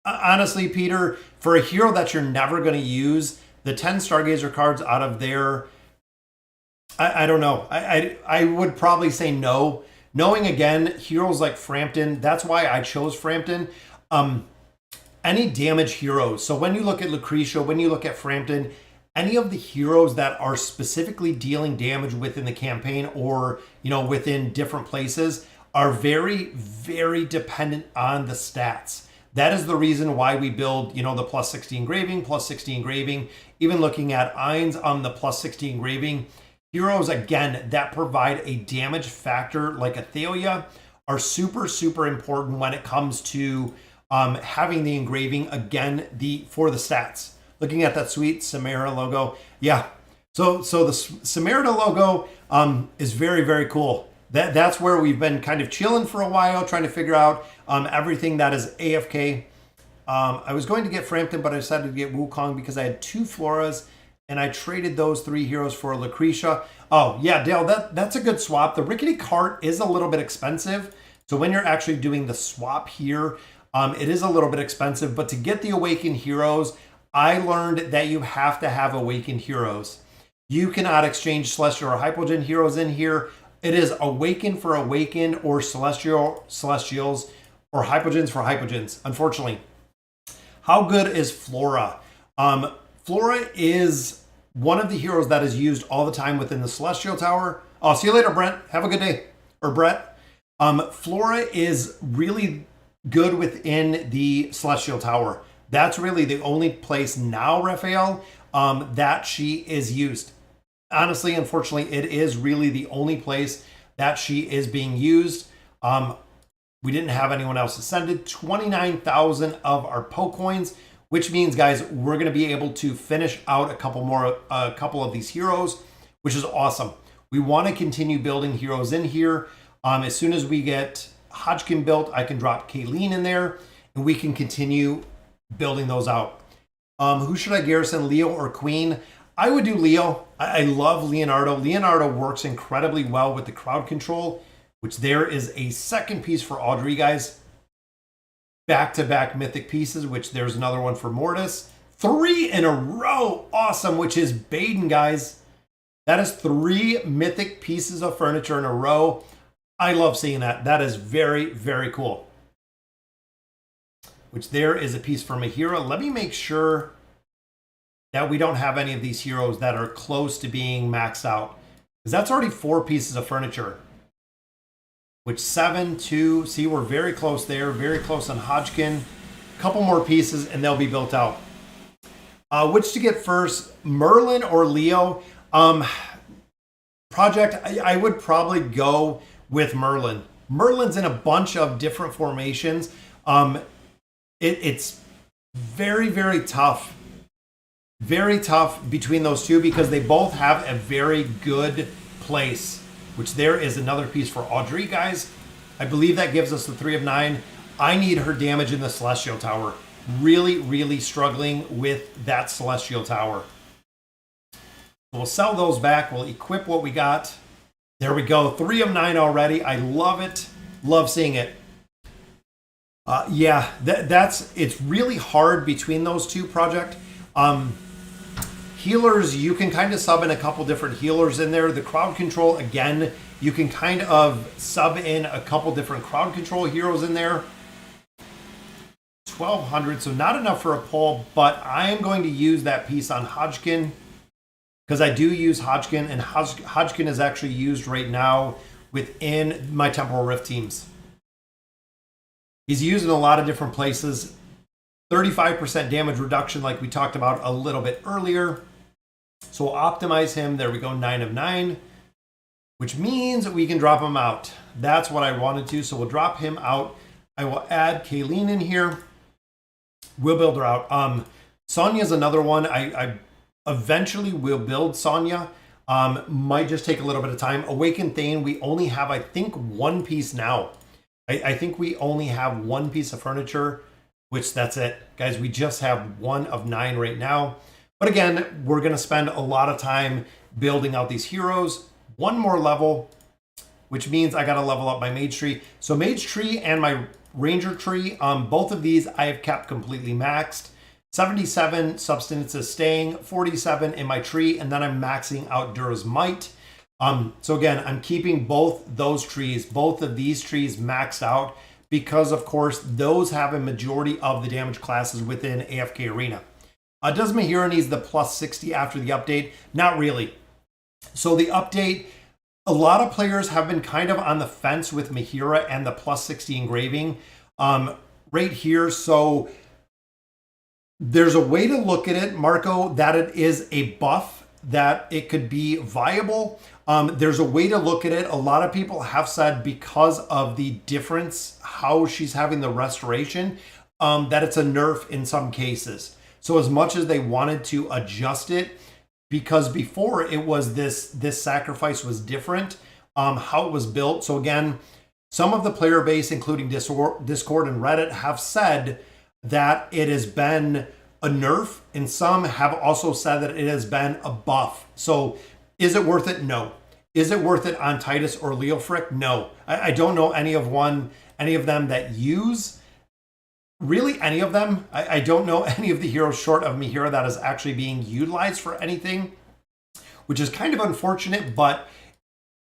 [SPEAKER 1] Honestly, Peter, for a hero that you're never going to use, the 10 Stargazer cards out of there, I don't know. I would probably say no. Knowing, again, heroes like Frampton, that's why I chose Frampton. Any damage heroes. So when you look at Lucretia, when you look at Frampton, any of the heroes that are specifically dealing damage within the campaign or, within different places are very, very dependent on the stats. That is the reason why we build, you know, the plus 60 engraving, plus 60 engraving, even looking at Eins on the plus 60 engraving. Heroes, again, that provide a damage factor like Athalia are super, super important when it comes to having the engraving, again, for the stats. Looking at that sweet Samara logo. Yeah, so the Samara logo is very, very cool. That's where we've been kind of chilling for a while, trying to figure out everything that is AFK. I was going to get Frampton, but I decided to get Wukong because I had 2 Floras, and I traded those 3 heroes for Lucretia. Oh, yeah, Dale, that's a good swap. The Rickety Cart is a little bit expensive. So when you're actually doing the swap here, it is a little bit expensive. But to get the Awakened Heroes, I learned that you have to have Awakened Heroes. You cannot exchange Celestial or Hypogean heroes in here. It is Awakened for Awakened or Celestials or Hypogeans for Hypogeans, unfortunately. How good is Flora? Flora is one of the heroes that is used all the time within the Celestial Tower. Oh, see you later, Brent. Have a good day. Or Brett. Flora is really good within the Celestial Tower. That's really the only place now, Raphael, that she is used. Honestly, unfortunately, it is really the only place that she is being used. We didn't have anyone else ascended. 29,000 of our Poe coins, which means, guys, we're going to be able to finish out a couple of these heroes, which is awesome. We want to continue building heroes in here. As soon as we get Hodgkin built, I can drop Kayleen in there, and we can continue building those out. Who should I garrison, Leo or Queen? I would do Leo. I love Leonardo. Leonardo works incredibly well with the crowd control, which there is a second piece for Audrey, guys. Back-to-back mythic pieces, which there's another one for Mortis. 3 in a row. Awesome, which is Baden, guys. That is 3 mythic pieces of furniture in a row. I love seeing that. That is very, very cool. Which there is a piece for Mahira. Let me make sure that we don't have any of these heroes that are close to being maxed out. Because that's already 4 pieces of furniture. Which 7, 2, see, we're very close there. Very close on Hodgkin. A couple more pieces and they'll be built out. Which to get first, Merlin or Leo? Project, I would probably go with Merlin. Merlin's in a bunch of different formations. It's very, very tough. Very tough between those two because they both have a very good place, which there is another piece for Audrey, guys. I believe that gives us the 3 of 9. I need her damage in the Celestial Tower. Really, really struggling with that Celestial Tower. We'll sell those back. We'll equip what we got. There we go. 3 of 9 already. I love it. Love seeing it. Yeah, it's really hard between those two, Project. Healers, you can kind of sub in a couple different healers in there. The crowd control, again, you can kind of sub in a couple different crowd control heroes in there. 1,200, so not enough for a pull, but I am going to use that piece on Hodgkin because I do use Hodgkin, and Hodgkin is actually used right now within my Temporal Rift teams. He's used in a lot of different places. 35% damage reduction like we talked about a little bit earlier. So we'll optimize him. There we go, 9 of 9, which means we can drop him out. That's what I wanted to, so we'll drop him out. I will add Kayleen in here. We'll build her out. Sonya's another one. I eventually will build Sonya. Might just take a little bit of time. Awakened Thane, we only have, I think, 1 piece now. I think we only have 1 piece of furniture, which that's it. Guys, we just have 1 of 9 right now. But again, we're going to spend a lot of time building out these heroes. 1 more level, which means I got to level up my Mage Tree. So Mage Tree and my Ranger Tree, both of these I have kept completely maxed. 77 Substance is staying, 47 in my tree, and then I'm maxing out Dura's Might. So again, I'm keeping both those trees, both of these trees maxed out because, of course, those have a majority of the damage classes within AFK Arena. Does Mahira needs the plus 60 after the update? Not really. So the update, A lot of players have been kind of on the fence with Mahira and the plus 60 engraving right here. So there's a way to look at it, Marco, that it is a buff, that it could be viable. There's a way to look at it. A lot of people have said because of the difference, how she's having the restoration, that it's a nerf in some cases. So as much as they wanted to adjust it, because before it was this sacrifice was different, how it was built. So again, some of the player base, including Discord and Reddit, have said that it has been a nerf, and some have also said that it has been a buff. So is it worth it? No. Is it worth it on Titus or Leofric? No. I don't know any of them that use really any of them. I don't know any of the heroes short of Mahira that is actually being utilized for anything, which is kind of unfortunate, but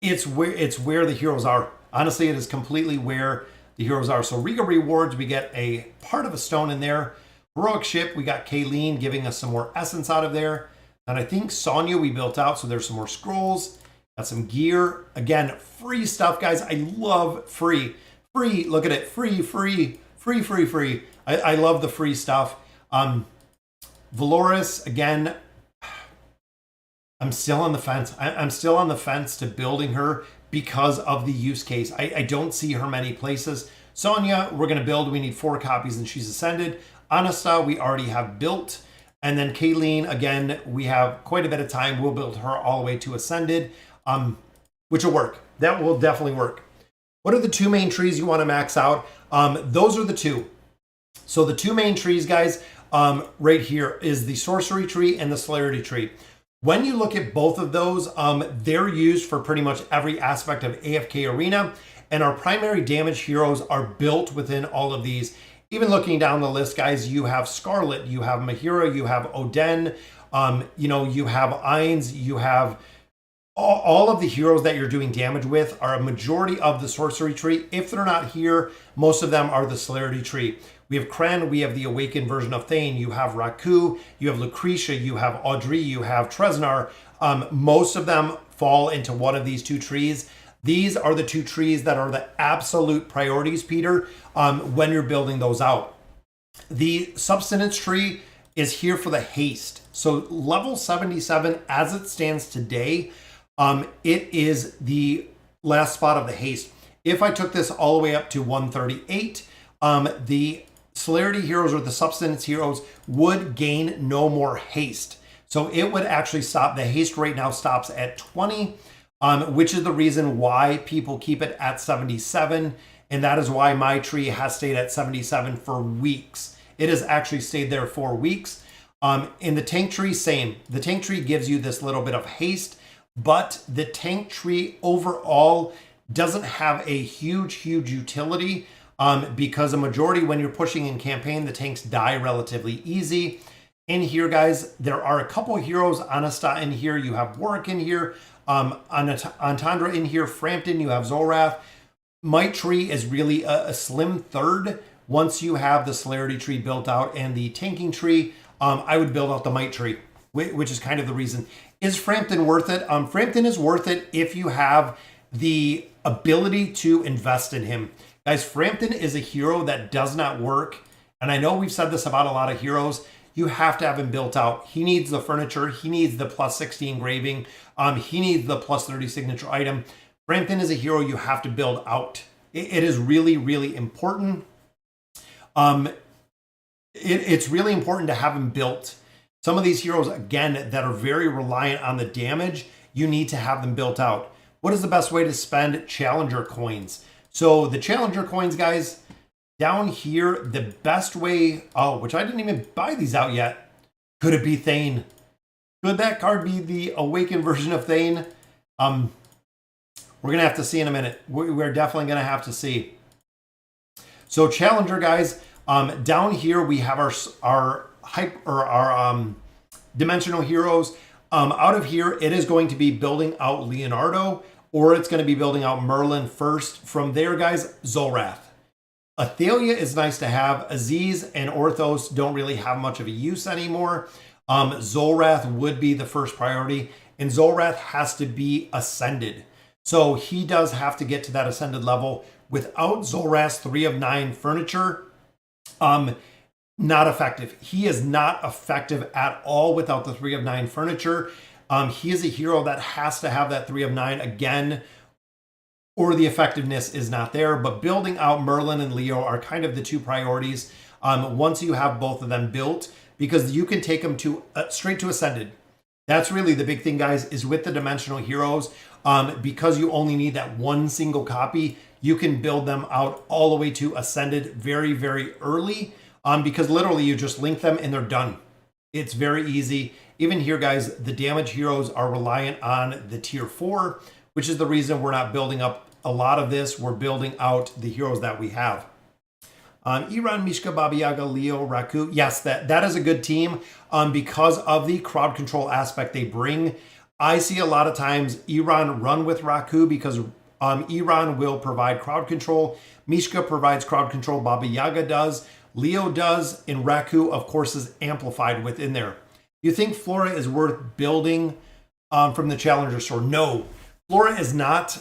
[SPEAKER 1] it's where the heroes are. Honestly, it is completely where the heroes are. So Riga rewards, we get a part of a stone in there. Heroic ship, we got Kayleen giving us some more essence out of there. And I think Sonya we built out, so there's some more scrolls. Got some gear. Again, free stuff, guys. I love free. Free, look at it. Free. I love the free stuff. Valoris, again, I'm still on the fence. I'm still on the fence to building her because of the use case. I don't see her many places. Sonya, we're going to build. We need 4 copies and she's ascended. Anasta, we already have built. And then Kayleen, again, we have quite a bit of time. We'll build her all the way to ascended, which will work. That will definitely work. What are the 2 main trees you want to max out? Those are the 2. So the 2 main trees, guys, right here is the sorcery tree and the celerity tree. When you look at both of those, they're used for pretty much every aspect of AFK Arena, and our primary damage heroes are built within all of these. Even looking down the list, guys, you have Scarlet, you have Mahira, you have Oden, you have Ainz, you have all of the heroes that you're doing damage with are a majority of the sorcery tree. If they're not here, most of them are the celerity tree. We have Kren, we have the awakened version of Thane, you have Raku, you have Lucretia, you have Audrey, you have Tresnar. Most of them fall into one of these 2 trees. These are the 2 trees that are the absolute priorities, Peter, when you're building those out. The substance tree is here for the haste. So level 77, as it stands today, it is the last spot of the haste. If I took this all the way up to 138, the celerity heroes or the substance heroes would gain no more haste. So it would actually stop. The haste right now stops at 20, which is the reason why people keep it at 77. And that is why my tree has stayed at 77 for weeks. It has actually stayed there for weeks. In the tank tree, same. The tank tree gives you this little bit of haste, but the tank tree overall doesn't have a huge utility because a majority when you're pushing in campaign, the tanks die relatively easy. In here, guys, there are a couple of heroes. Anasta in here, you have Warwick in here, Antandra in here, Frampton, you have Zolrath. My tree is really a slim third. Once you have the celerity tree built out and the tanking tree, I would build out the might tree, which is kind of the reason. Is Frampton worth it? Frampton is worth it if you have the ability to invest in him. Guys, Frampton is a hero that does not work. And I know we've said this about a lot of heroes. You have to have him built out. He needs the furniture. He needs the plus 60 engraving. He needs the plus 30 signature item. Frampton is a hero you have to build out. It is really important. It's really important to have him built. Some of these heroes, again, that are very reliant on the damage, you need to have them built out. What is the best way to spend challenger coins? So the challenger coins, guys, down here, the best way, which I didn't even buy these out yet. Could it be Thane? Could that card be the awakened version of Thane? We're going to have to see in a minute. We're definitely going to have to see. So challenger, guys, down here we have our dimensional heroes. Out of here, it is going to be building out Leonardo, or it's going to be building out Merlin first. From there, guys, Zolrath. Athalia is nice to have. Aziz and Orthos don't really have much of a use anymore. Zolrath would be the first priority, and Zolrath has to be ascended. So he does have to get to that ascended level. Without Zolrath's 3 of 9 furniture, not effective. He is not effective at all without the 3 of 9 furniture. He is a hero that has to have that 3 of 9 again, or the effectiveness is not there. But building out Merlin and Leo are kind of the two priorities once you have both of them built, because you can take them to straight to Ascended. That's really the big thing, guys, is with the dimensional heroes, because you only need that one single copy, you can build them out all the way to Ascended very, very early, because literally you just link them and they're done. It's very easy. Even here, guys, the damage heroes are reliant on the tier 4, which is the reason we're not building up a lot of this. We're building out the heroes that we have. Iran, Mishka, Baba Yaga, Leo, Raku. Yes, that is a good team because of the crowd control aspect they bring. I see a lot of times Iran run with Raku because Iran will provide crowd control. Mishka provides crowd control. Baba Yaga does. Leo does. And Raku, of course, is amplified within there. You think Flora is worth building from the Challenger store? No, Flora is not.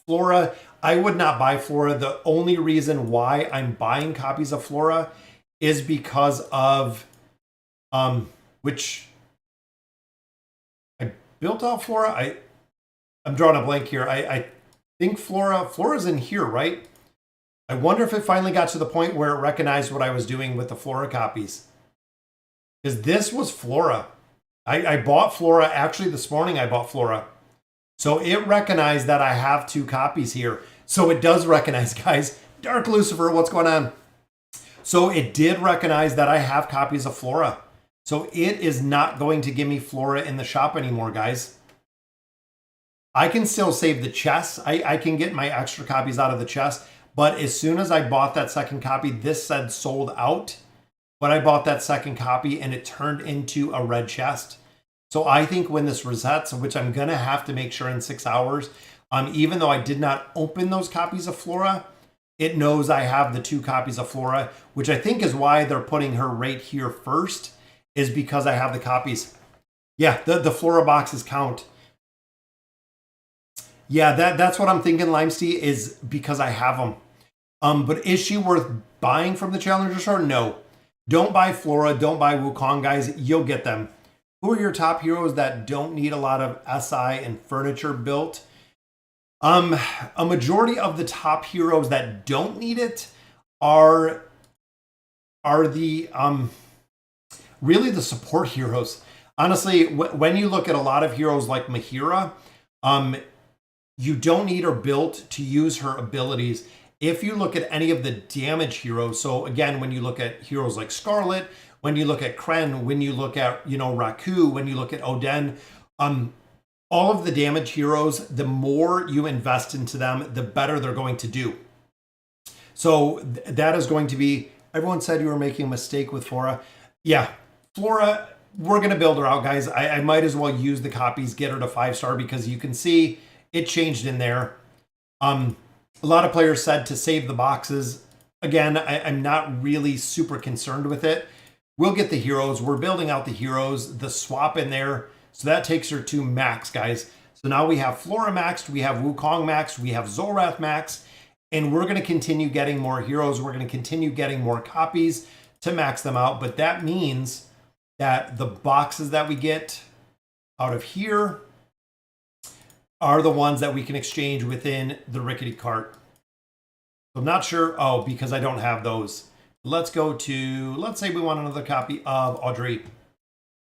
[SPEAKER 1] Flora, I would not buy Flora. The only reason why I'm buying copies of Flora is because of which I built out Flora. I'm drawing a blank here. I think Flora's in here, right? I wonder if it finally got to the point where it recognized what I was doing with the Flora copies. Because this was Flora. I bought Flora, actually this morning I bought Flora. So it recognized that I have 2 copies here. So it does recognize, guys. Dark Lucifer, what's going on? So it did recognize that I have copies of Flora. So it is not going to give me Flora in the shop anymore, guys. I can still save the chest. I can get my extra copies out of the chest. But as soon as I bought that second copy, this said sold out. But I bought that second copy and it turned into a red chest. So I think when this resets, which I'm going to have to make sure in 6 hours, even though I did not open those copies of Flora, it knows I have the 2 copies of Flora, which I think is why they're putting her right here first, is because I have the copies. Yeah, the Flora boxes count. Yeah, that's what I'm thinking, Limesty, is because I have them. But is she worth buying from the Challenger store? No. Don't buy Flora. Don't buy Wukong, guys. You'll get them. Who are your top heroes that don't need a lot of SI and furniture built? A majority of the top heroes that don't need it are the really the support heroes. Honestly, when you look at a lot of heroes like Mahira, you don't need her built to use her abilities. If you look at any of the damage heroes, so again, when you look at heroes like Scarlet, when you look at Kren, when you look at, Raku, when you look at Oden, all of the damage heroes, the more you invest into them, the better they're going to do. So that is going to be, everyone said you were making a mistake with Flora. Yeah, Flora, we're going to build her out, guys. I might as well use the copies, get her to 5-star, because you can see it changed in there. A lot of players said to save the boxes. Again, I'm not really super concerned with it. We'll get the heroes. We're building out the heroes, the swap in there. So that takes her to max, guys. So now we have Flora maxed, we have Wukong maxed, we have Zolrath maxed, and we're going to continue getting more heroes. We're going to continue getting more copies to max them out. But that means that the boxes that we get out of here are the ones that we can exchange within the Rickety Cart. I'm not sure. Oh, because I don't have those. Let's go to, let's say we want another copy of Audrey.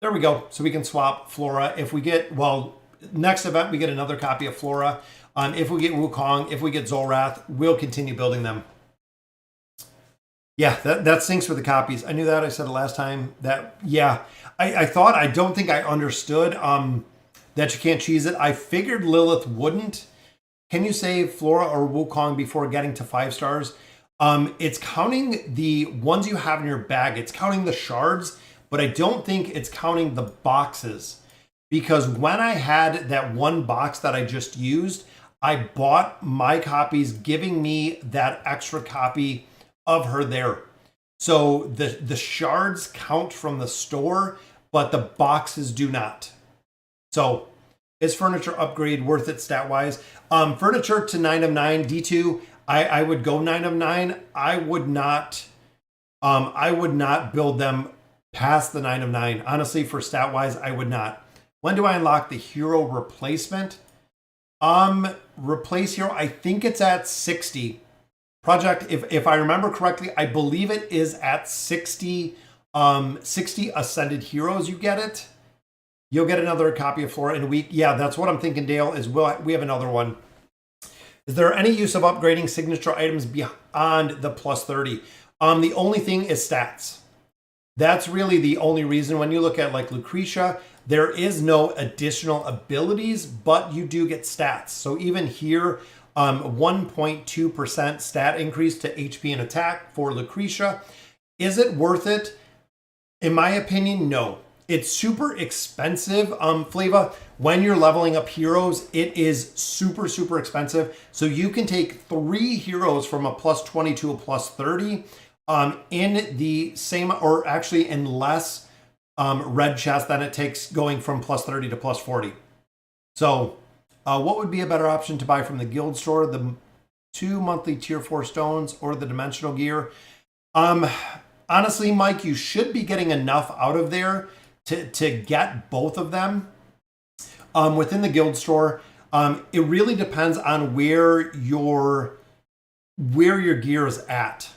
[SPEAKER 1] There we go. So we can swap Flora. If we get, well, next event, we get another copy of Flora. If we get Wukong, if we get Zolrath, we'll continue building them. Yeah, that stinks for the copies. I knew that. I said it last time. That, yeah. I thought, I don't think I understood that you can't cheese it. I figured Lilith wouldn't. Can you save Flora or Wukong before getting to 5 stars? It's counting the ones you have in your bag. It's counting the shards, but I don't think it's counting the boxes. Because when I had that one box that I just used, I bought my copies, giving me that extra copy of her there. So the shards count from the store, but the boxes do not. So Is furniture upgrade worth it stat-wise? Furniture to 9 of 9, D2, I would go 9 of 9. I would not build them past the 9 of 9. Honestly, for stat-wise, I would not. When do I unlock the hero replacement? Replace hero, I think it's at 60. Project, if I remember correctly, I believe it is at 60, 60 ascended heroes you get it. You'll get another copy of Flora in a week. Yeah, that's what I'm thinking, Dale, is we have another one. Is there any use of upgrading signature items beyond the plus 30? The only thing is stats. That's really the only reason. When you look at like Lucretia, there is no additional abilities, but you do get stats. So even here, 1.2% stat increase to HP and attack for Lucretia. Is it worth it? In my opinion, no. It's super expensive, Flava. When you're leveling up heroes, it is super, super expensive. So you can take 3 heroes from a plus 20 to a plus 30 in the same, or actually in less red chest than it takes going from plus 30 to plus 40. So what would be a better option to buy from the guild store? The 2 monthly tier 4 stones or the dimensional gear? Honestly, Mike, you should be getting enough out of there to get both of them within the guild store. It really depends on where your gear is at.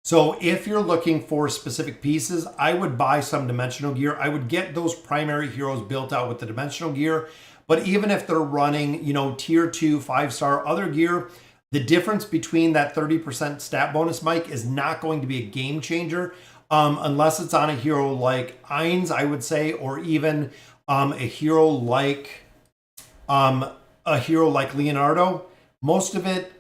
[SPEAKER 1] So if you're looking for specific pieces, I would buy some dimensional gear. I would get those primary heroes built out with the dimensional gear. But even if they're running, tier 2, 5-star other gear, the difference between that 30% stat bonus, Mike, is not going to be a game changer unless it's on a hero like Ainz, I would say, or even a hero like Leonardo. Most of it,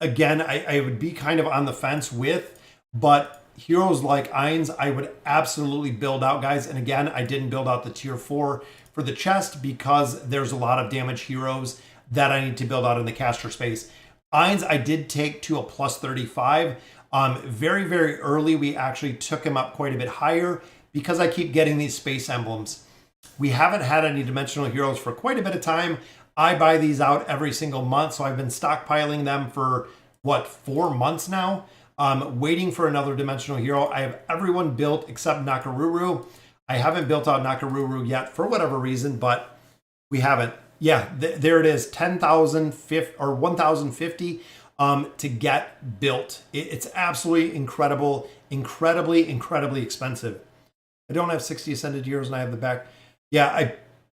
[SPEAKER 1] again, I would be kind of on the fence with, but heroes like Ainz, I would absolutely build out, guys. And again, I didn't build out the tier 4 for the chest because there's a lot of damage heroes that I need to build out in the caster space. Ainz, I did take to a plus 35. Very, very early, we actually took him up quite a bit higher because I keep getting these space emblems. We haven't had any dimensional heroes for quite a bit of time. I buy these out every single month, so I've been stockpiling them for, 4 months now? Waiting for another dimensional hero. I have everyone built except Nakaruru. I haven't built out Nakaruru yet for whatever reason, but we haven't. Yeah, there it is, 10,050 or 1,050 to get built. It's absolutely incredible, incredibly expensive. I don't have 60 ascended heroes and I have the back. Yeah,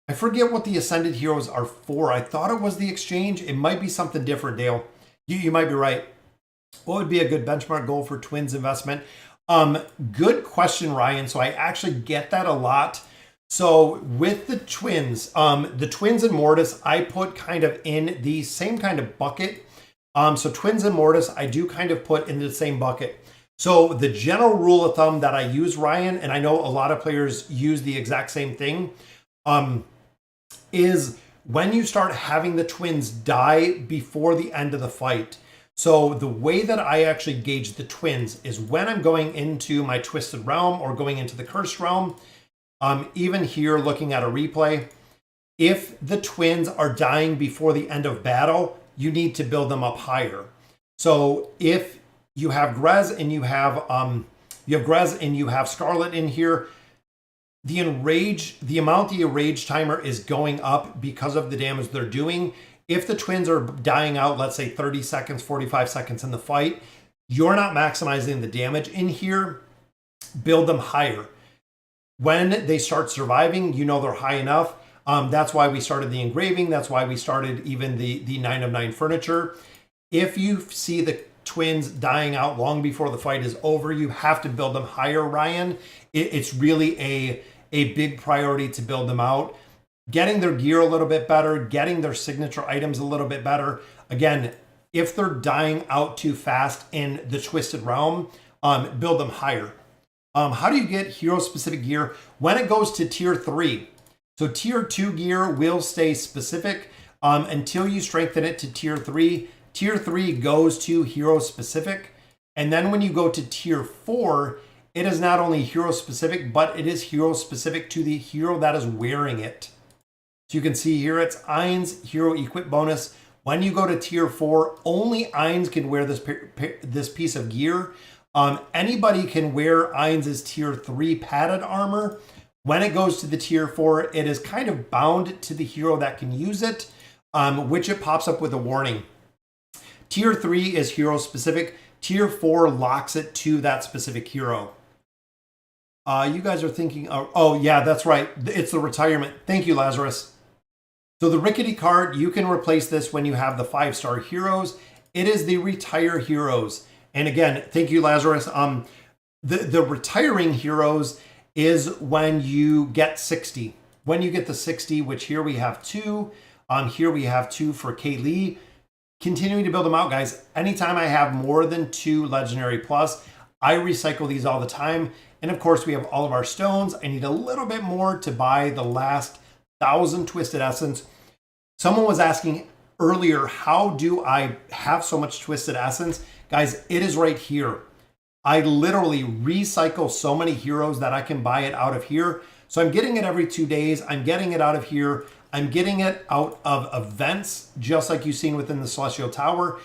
[SPEAKER 1] I forget what the ascended heroes are for. I thought it was the exchange. It might be something different, Dale. You might be right. What would be a good benchmark goal for twins investment? Good question, Ryan. So I actually get that a lot. So with the twins and mortis, I put kind of in the same kind of bucket. So twins and mortis, I do kind of put in the same bucket. So the general rule of thumb that I use, Ryan, and I know a lot of players use the exact same thing, is when you start having the twins die before the end of the fight. So the way that I actually gauge the twins is when I'm going into my Twisted Realm or going into the Cursed Realm, even here looking at a replay, if the twins are dying before the end of battle, you need to build them up higher. So if you have Grez and you have Scarlet in here, the amount the enrage timer is going up because of the damage they're doing. If the twins are dying out, let's say 30 seconds, 45 seconds in the fight, you're not maximizing the damage in here. Build them higher. When they start surviving, they're high enough. That's why we started the engraving. That's why we started even the 9 of 9 furniture. If you see the twins dying out long before the fight is over, you have to build them higher, Ryan. It's really a big priority to build them out. Getting their gear a little bit better, getting their signature items a little bit better. Again, if they're dying out too fast in the Twisted Realm, build them higher. How do you get hero-specific gear? When it goes to tier 3. So tier 2 gear will stay specific until you strengthen it to tier 3. Tier 3 goes to hero-specific. And then when you go to tier 4, it is not only hero-specific, but it is hero-specific to the hero that is wearing it. So you can see here it's Ein's hero equip bonus. When you go to tier 4, only Eins can wear this piece of gear. Anybody can wear Eins's tier 3 padded armor. When it goes to the tier 4, it is kind of bound to the hero that can use it, which it pops up with a warning. Tier 3 is hero specific. Tier 4 locks it to that specific hero. You guys are thinking, oh yeah, that's right. It's the retirement. Thank you, Lazarus. So the Rickety card, you can replace this when you have the 5-star heroes. It is the retire heroes. And again, thank you, Lazarus. The retiring heroes is when you get 60. When you get the 60, which here we have 2. Here we have 2 for Kaylee. Continuing to build them out, guys. Anytime I have more than 2 Legendary Plus, I recycle these all the time. And of course, we have all of our stones. I need a little bit more to buy the last 1,000 Twisted Essence. Someone was asking earlier, how do I have so much Twisted Essence? Guys, it is right here. I literally recycle so many heroes that I can buy it out of here. So I'm getting it every 2 days. I'm getting it out of here. I'm getting it out of events, just like you've seen within the Celestial Tower.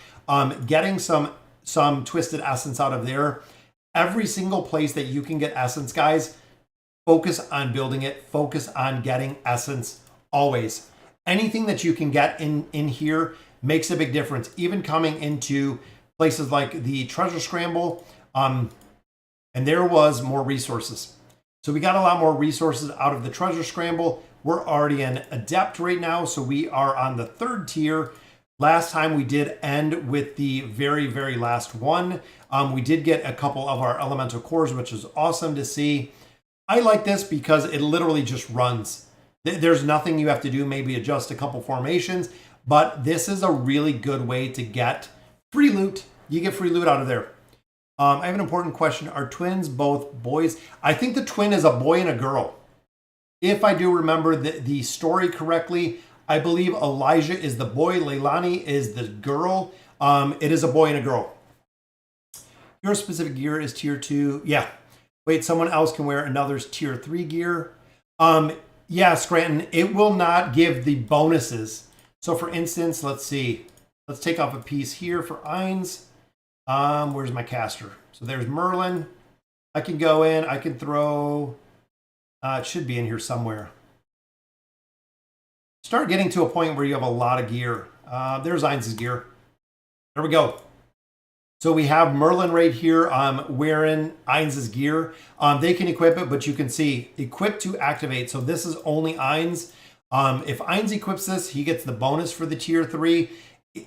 [SPEAKER 1] Getting some Twisted Essence out of there. Every single place that you can get Essence, guys, focus on building it. Focus on getting Essence always. Anything that you can get in here makes a big difference. Even coming into places like the Treasure Scramble, and there was more resources. So we got a lot more resources out of the Treasure Scramble. We're already an Adept right now, so we are on the 3rd tier. Last time we did end with the very, very last one. We did get a couple of our Elemental Cores, which is awesome to see. I like this because it literally just runs. There's nothing you have to do, maybe adjust a couple formations, but this is a really good way to get free loot. You get free loot out of there. I have an important question. Are twins both boys? I think the twin is a boy and a girl. If I do remember the story correctly, I believe Elijah is the boy, Leilani is the girl. It is a boy and a girl. Your specific gear is tier 2. Yeah. Wait, someone else can wear another's tier 3 gear. Yeah, Scranton, it will not give the bonuses. So for instance, let's see. Let's take off a piece here for Eins. Where's my caster? So there's Merlin. I can go in, I can throw, it should be in here somewhere. Start getting to a point where you have a lot of gear. There's Eins's gear. There we go. So we have Merlin right here wearing Eins's gear. They can equip it, but you can see equip to activate. So this is only Eins. If Eins equips this, he gets the bonus for the tier 3.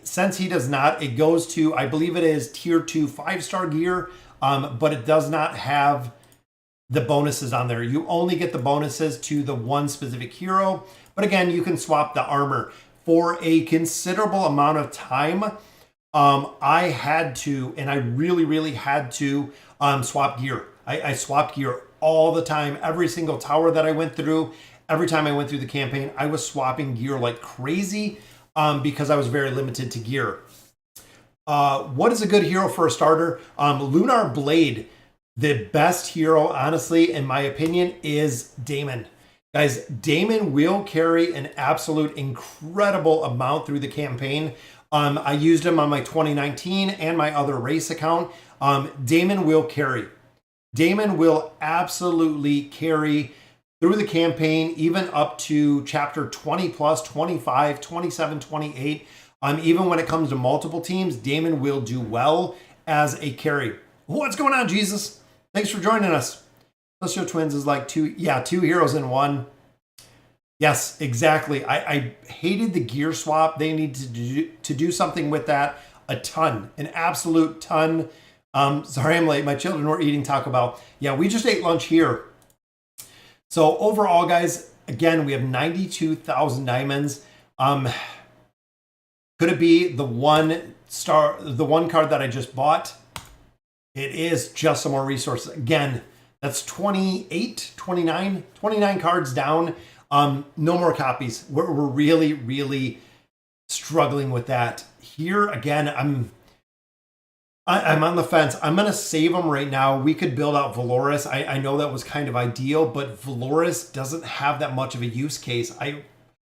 [SPEAKER 1] Since he does not, it goes to, I believe it is tier 2 5-star gear, but it does not have the bonuses on there. You only get the bonuses to the one specific hero. But again, you can swap the armor. For a considerable amount of time, I had to, and I really, really had to swap gear. I swapped gear all the time. Every single tower that I went through, every time I went through the campaign, I was swapping gear like crazy because I was very limited to gear. What is a good hero for a starter? Lunar Blade. The best hero, honestly, in my opinion, is Damon. Guys, Damon will carry an absolute incredible amount through the campaign. I used him on my 2019 and my other race account. Damon will carry. Damon will absolutely carry through the campaign, even up to chapter 20 plus, 25, 27, 28. Even when it comes to multiple teams, Damon will do well as a carry. What's going on, Jesus? Thanks for joining us. Celestial Twins is like two heroes in one. Yes, exactly. I hated the gear swap. They need to do something with that a ton, an absolute ton. Sorry I'm late. My children were eating Taco Bell. Yeah, we just ate lunch here. So overall, guys, again, we have 92,000 diamonds. Could it be the one card that I just bought? It is just some more resources. Again, that's 28, 29 cards down. No more copies. We're really, really struggling with that. Here, again, I'm on the fence. I'm going to save them right now. We could build out Valoris. I know that was kind of ideal, but Valoris doesn't have that much of a use case.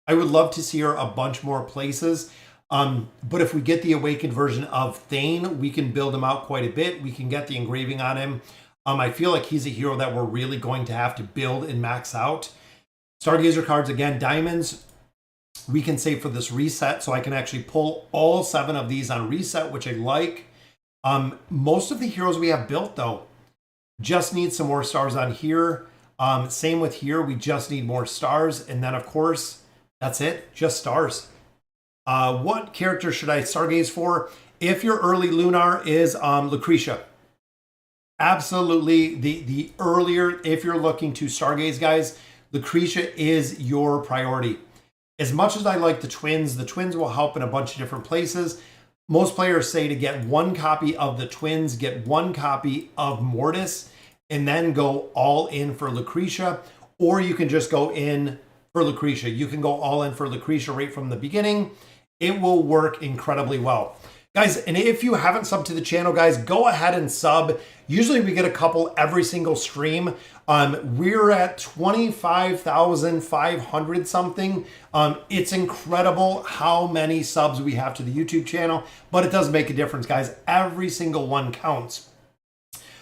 [SPEAKER 1] I would love to see her a bunch more places. But if we get the awakened version of Thane, we can build him out quite a bit. We can get the engraving on him. I feel like he's a hero that we're really going to have to build and max out. Stargazer cards, again, diamonds, we can save for this reset. So I can actually pull all 7 of these on reset, which I like. Most of the heroes we have built, though, just need some more stars on here. Same with here. We just need more stars. And then, of course, that's it. Just stars. What character should I stargaze for? If your early Lunar is Lucretia. Absolutely. The earlier, if you're looking to stargaze, guys, Lucretia is your priority. As much as I like the twins will help in a bunch of different places. Most players say to get 1 copy of the twins, get 1 copy of Mortis, and then go all in for Lucretia. Or you can just go in for Lucretia. You can go all in for Lucretia right from the beginning. It will work incredibly well. Guys, and if you haven't subbed to the channel, guys, go ahead and sub. Usually we get a couple every single stream. We're at 25,500 something. It's incredible how many subs we have to the YouTube channel, but it does make a difference, guys. Every single one counts.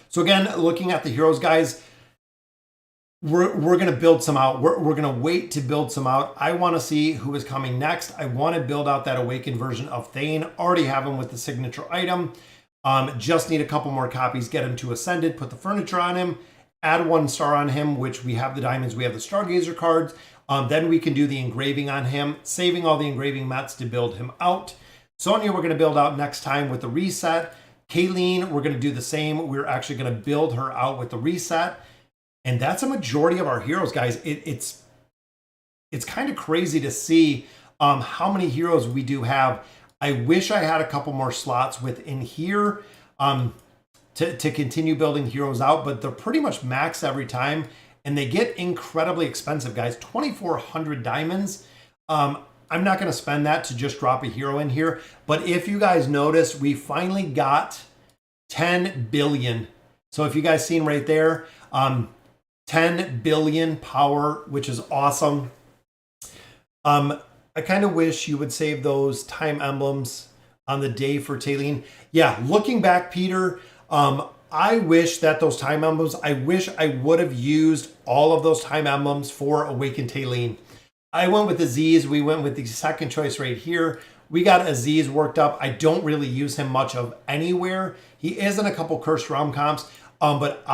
[SPEAKER 1] So again, looking at the heroes, guys, we're going to build some out. We're going to wait to build some out. I want to see who is coming next. I want to build out that awakened version of Thane. Already have him with the signature item. Just need a couple more copies, get him to Ascended, put the furniture on him, add 1 star on him, which we have the diamonds, we have the Stargazer cards. Then we can do the engraving on him, saving all the engraving mats to build him out. Sonya, we're going to build out next time with the reset. Kayleen, we're going to do the same. We're actually going to build her out with the reset. And that's a majority of our heroes, guys. It's kind of crazy to see how many heroes we do have. I wish I had a couple more slots within here to continue building heroes out, but they're pretty much max every time. And they get incredibly expensive, guys. 2,400 diamonds. I'm not going to spend that to just drop a hero in here. But if you guys notice, we finally got 10 billion. So if you guys seen right there, 10 billion power, which is awesome. I kind of wish you would save those time emblems on the day for Taylene. Yeah, looking back, Peter, I wish that those time emblems, I wish I would have used all of those time emblems for Awakened Taylene. I went with Aziz. We went with the second choice right here. We got Aziz worked up. I don't really use him much of anywhere. He is in a couple cursed realm comps. But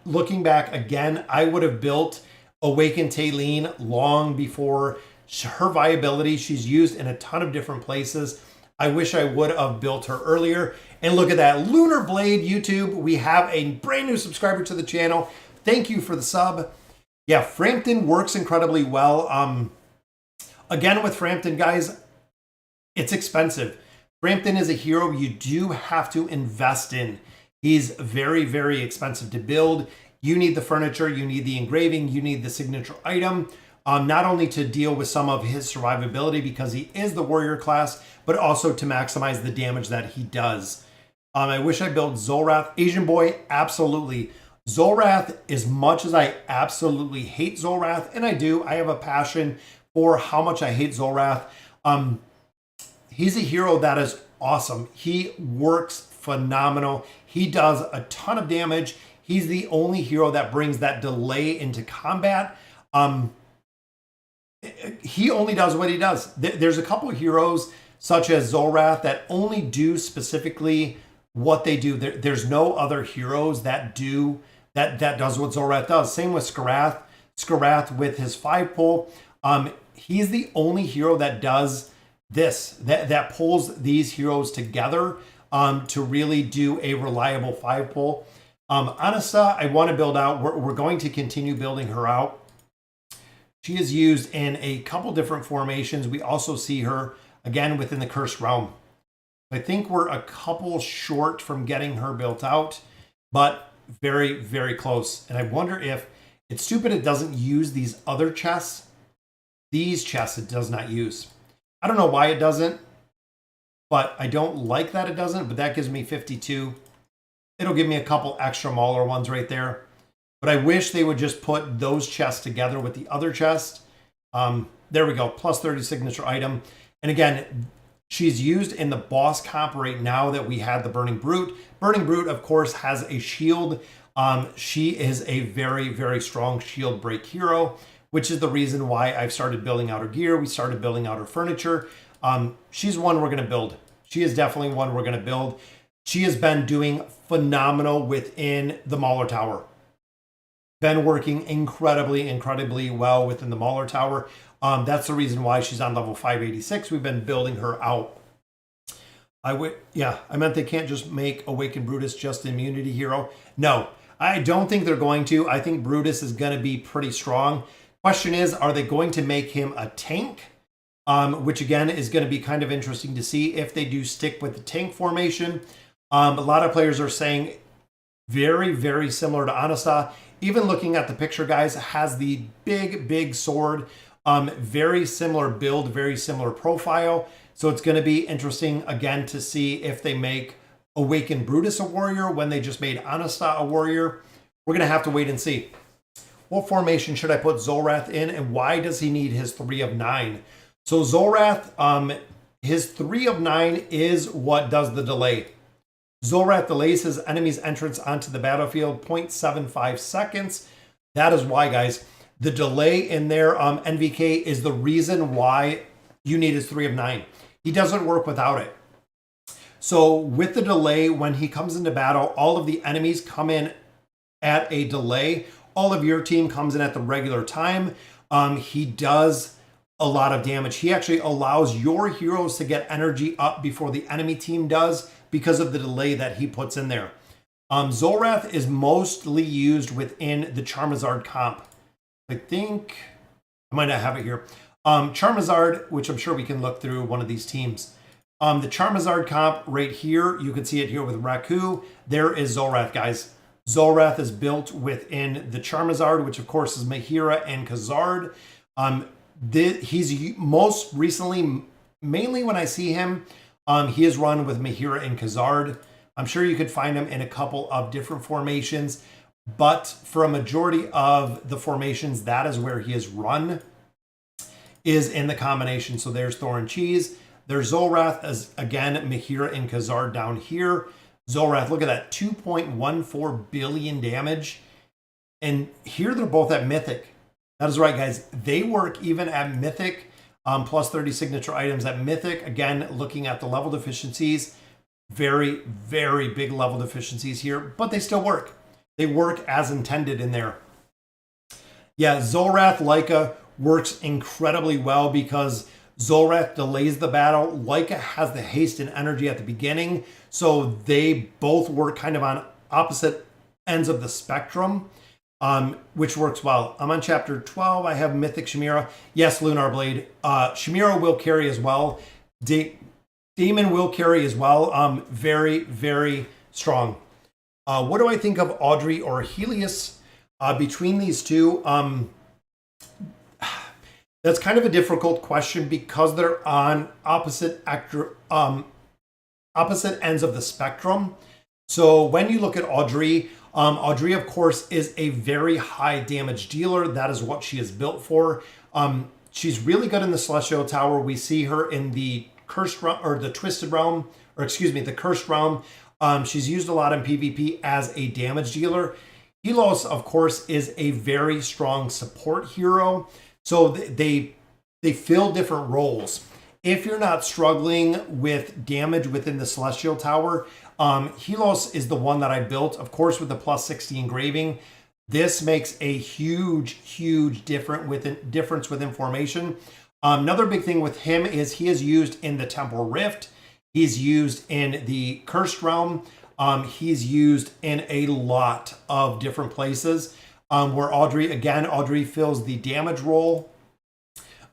[SPEAKER 1] looking back again, I would have built Awakened Taylene long before her viability. She's used in a ton of different places. I wish I would have built her earlier. And look at that, Lunar Blade YouTube. We have a brand new subscriber to the channel. Thank you for the sub. Yeah, Frampton works incredibly well. Again, with Frampton, guys, it's expensive. Frampton is a hero you do have to invest in. He's very, very expensive to build. You need the furniture, you need the engraving, you need the signature item, not only to deal with some of his survivability because he is the warrior class, but also to maximize the damage that he does. I wish I built Zolrath. Asian boy, absolutely. Zolrath, as much as I absolutely hate Zolrath, and I do, I have a passion for how much I hate Zolrath. He's a hero that is awesome. He works phenomenal. He does a ton of damage. He's the only hero that brings that delay into combat. He only does what he does. There's a couple of heroes such as Zolrath that only do specifically what they do. There's no other heroes that do that does what Zolrath does. Same with Skarath. Skarath with his 5-pull. He's the only hero that does this, that pulls these heroes together to really do a reliable 5-pull. Anasta, I want to build out. We're going to continue building her out. She is used in a couple different formations. We also see her again within the Cursed Realm. I think we're a couple short from getting her built out, but very, very close. And I wonder if it's stupid it doesn't use these other chests. These chests it does not use. I don't know why it doesn't, but I don't like that it doesn't, but that gives me 52. It'll give me a couple extra Mauler ones right there. But I wish they would just put those chests together with the other chest. there we go, plus 30 signature item. And again, she's used in the boss comp right now that we had the Burning Brute. Burning Brute, of course, has a shield. She is a very, very strong shield break hero, which is the reason why I've started building out her gear. We started building out her furniture. She's one we're going to build. She is definitely one we're going to build. She has been doing phenomenal within the Mauler Tower. Been working incredibly well within the Mauler Tower. That's the reason why she's on level 586. We've been building her out. I meant they can't just make Awakened Brutus just an immunity hero. No, I don't think they're going to. I think Brutus is going to be pretty strong. Question is, are they going to make him a tank? Which again is going to be kind of interesting to see if they do stick with the tank formation. A lot of players are saying very similar to Anasta. Even looking at the picture, guys, has the big sword. Very similar build, very similar profile. So it's going to be interesting, again, to see if they make Awakened Brutus a warrior when they just made Anasta a warrior. We're going to have to wait and see. What formation should I put Zolrath in, and why does he need his 3 of 9? So Zolrath, his 3 of 9 is what does the delay. Zolrath delays his enemy's entrance onto the battlefield 0.75 seconds. That is why, guys. The delay in their NVK is the reason why you need his 3 of 9. He doesn't work without it. So with the delay, when he comes into battle, all of the enemies come in at a delay. All of your team comes in at the regular time. He does a lot of damage. He actually allows your heroes to get energy up before the enemy team does because of the delay that he puts in there. Zolrath is mostly used within the Charizard comp. I think I might not have it here. Charizard, which I'm sure we can look through one of these teams. The Charizard comp right here, you can see it here with Raku. There is Zolrath, guys. Zolrath is built within the Charizard, which of course is Mahira and Khazard. He's most recently, mainly when I see him, he is run with Mahira and Khazard. I'm sure you could find him in a couple of different formations, but for a majority of the formations, that is where he is run, is in the combination. So there's Thor and Cheese. There's Zolrath as, again, Mahira and Khazard down here. Zolrath, look at that, 2.14 billion damage. And here they're both at Mythic. That is right, guys. They work even at Mythic, plus 30 signature items at Mythic. Again, looking at the level deficiencies, very big level deficiencies here, but they still work. They work as intended in there. Yeah, Zolrath Leica works incredibly well because Zolrath delays the battle. Leica has the haste and energy at the beginning, so they both work kind of on opposite ends of the spectrum, which works well. I'm on chapter 12. I have Mythic Chimera. Yes, Lunar Blade. Chimera will carry as well. Damon will carry as well. Very strong. What do I think of Audrey or Helius? Between these two, that's kind of a difficult question because they're on opposite ends of the spectrum. So when you look at Audrey, Audrey, of course, is a very high damage dealer. That is what she is built for. She's really good in the Celestial Tower. We see her in the Cursed Realm, or the Twisted Realm, or excuse me, the Cursed Realm. She's used a lot in PvP as a damage dealer. Helios, of course, is a very strong support hero. So they fill different roles. If you're not struggling with damage within the Celestial Tower, Helios is the one that I built, of course, with the plus 60 engraving. This makes a huge difference within formation. Another big thing with him is he is used in the Temporal Rift. He's used in the Cursed Realm. He's used in a lot of different places. Where Audrey fills the damage role.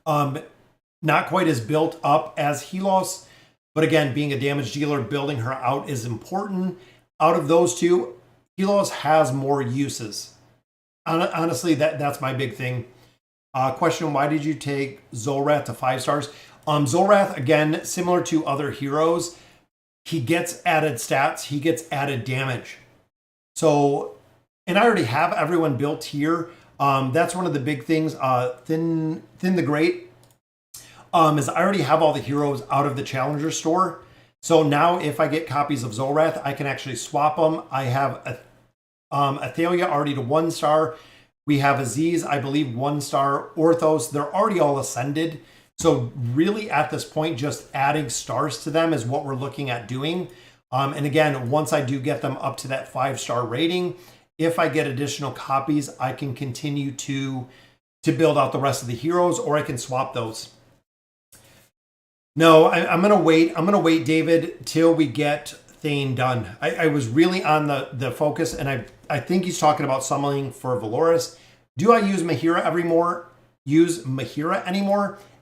[SPEAKER 1] Not quite as built up as Helios, but again, being a damage dealer, building her out is important. Out of those two, Helios has more uses. Honestly, that's my big thing. Question, why did you take Zolrath to 5 stars? Zolrath, again, similar to other heroes, he gets added stats, he gets added damage. So, and I already have everyone built here. That's one of the big things. Thin the Great, is I already have all the heroes out of the Challenger store. So now if I get copies of Zolrath, I can actually swap them. I have Athalia already to 1 star. We have Aziz, I believe 1 star. Orthos, they're already all ascended. So really at this point, just adding stars to them is what we're looking at doing. And again, once I do get them up to that 5-star rating, if I get additional copies, I can continue to build out the rest of the heroes, or I can swap those. No, I'm gonna wait. I'm gonna wait, David, till we get Thane done. I was really on the focus, and I think he's talking about summoning for Valoris. Do I use Mahira anymore?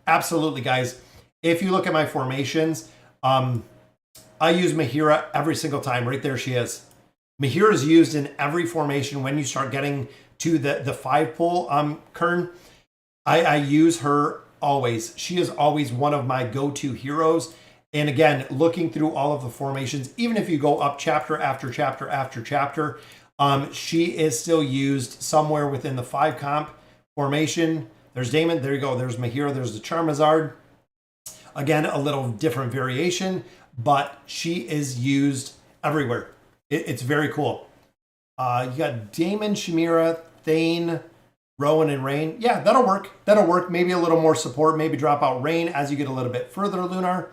[SPEAKER 1] Absolutely, guys. If you look at my formations, I use Mahira every single time. Right there she is. Mahira is used in every formation when you start getting to the 5-pull, Kern. I use her always. She is always one of my go-to heroes. And again, looking through all of the formations, even if you go up chapter after chapter after chapter, she is still used somewhere within the 5 comp formation. There's Damon. There you go. There's Mahira. There's the Charmazard. Again, a little different variation, but she is used everywhere. It's very cool. You got Damon, Shamira, Thane, Rowan, and Rain. Yeah, that'll work. That'll work. Maybe a little more support. Maybe drop out Rain as you get a little bit further, Lunar.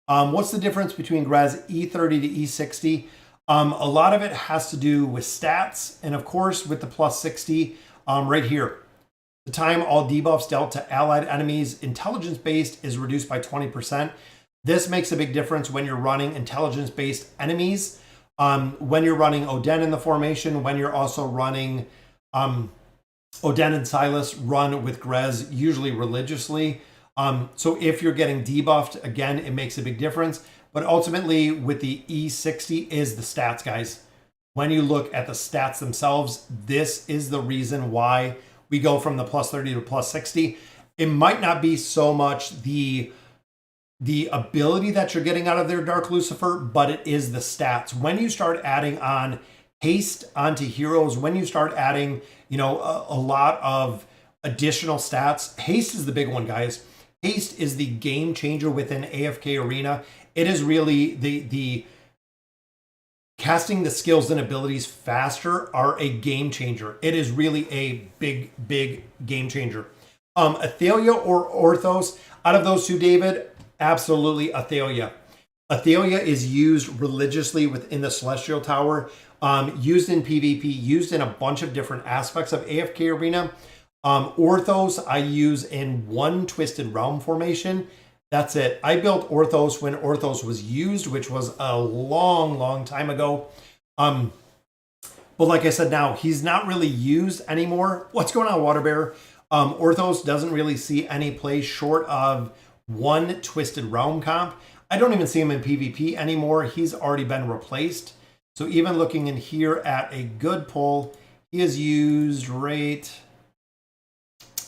[SPEAKER 1] What's the difference between Grez E30 to E60? A lot of it has to do with stats, and of course with the plus 60 right here. The time all debuffs dealt to allied enemies intelligence-based is reduced by 20%. This makes a big difference when you're running intelligence-based enemies, when you're running Oden in the formation, when you're also running Oden and Silas run with Grez, usually religiously. So if you're getting debuffed, again, it makes a big difference. But ultimately, with the E60 is the stats, guys. When you look at the stats themselves, this is the reason why we go from the plus 30 to plus 60. It might not be so much the ability that you're getting out of their Dark Lucifer, but it is the stats. When you start adding on haste onto heroes, when you start adding, a lot of additional stats, haste is the big one, guys. Haste is the game changer within AFK Arena. It is really the casting the skills and abilities faster are a game changer. It is really a big, big game changer. Athalia or Orthos, out of those two, David, absolutely Athalia. Athalia is used religiously within the Celestial Tower, used in PvP, used in a bunch of different aspects of AFK Arena. Orthos I use in one Twisted Realm formation. That's it. I built Orthos when Orthos was used, which was a long, long time ago. But like I said, now he's not really used anymore. What's going on, Water Bear? Orthos doesn't really see any play short of one Twisted Realm comp. I don't even see him in PvP anymore. He's already been replaced. So even looking in here at a good pull, he is used right...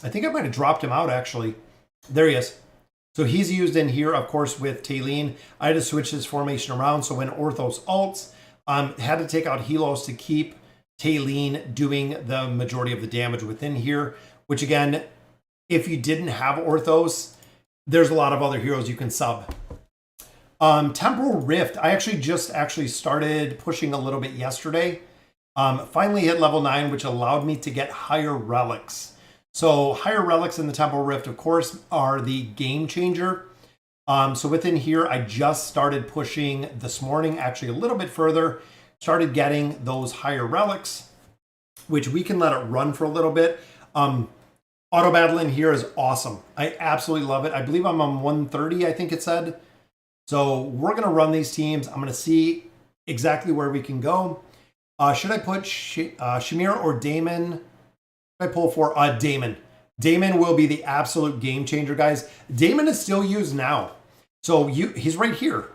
[SPEAKER 1] I think I might have dropped him out, actually. There he is. So he's used in here, of course, with Talene. I had to switch his formation around. So when Orthos ults, had to take out Helios to keep Talene doing the majority of the damage within here. Which again, if you didn't have Orthos, there's a lot of other heroes you can sub. Temporal Rift, I actually started pushing a little bit yesterday. Finally hit level 9, which allowed me to get higher relics. So higher relics in the Temporal Rift, of course, are the game changer. So within here, I just started pushing this morning, actually a little bit further, started getting those higher relics, which we can let it run for a little bit. Auto battle in here is awesome. I absolutely love it. I believe I'm on 130, I think it said. So we're going to run these teams. I'm going to see exactly where we can go. Should I put Shamira or Damon? I pull for Damon. Damon will be the absolute game changer, guys. Damon is still used now. So he's right here.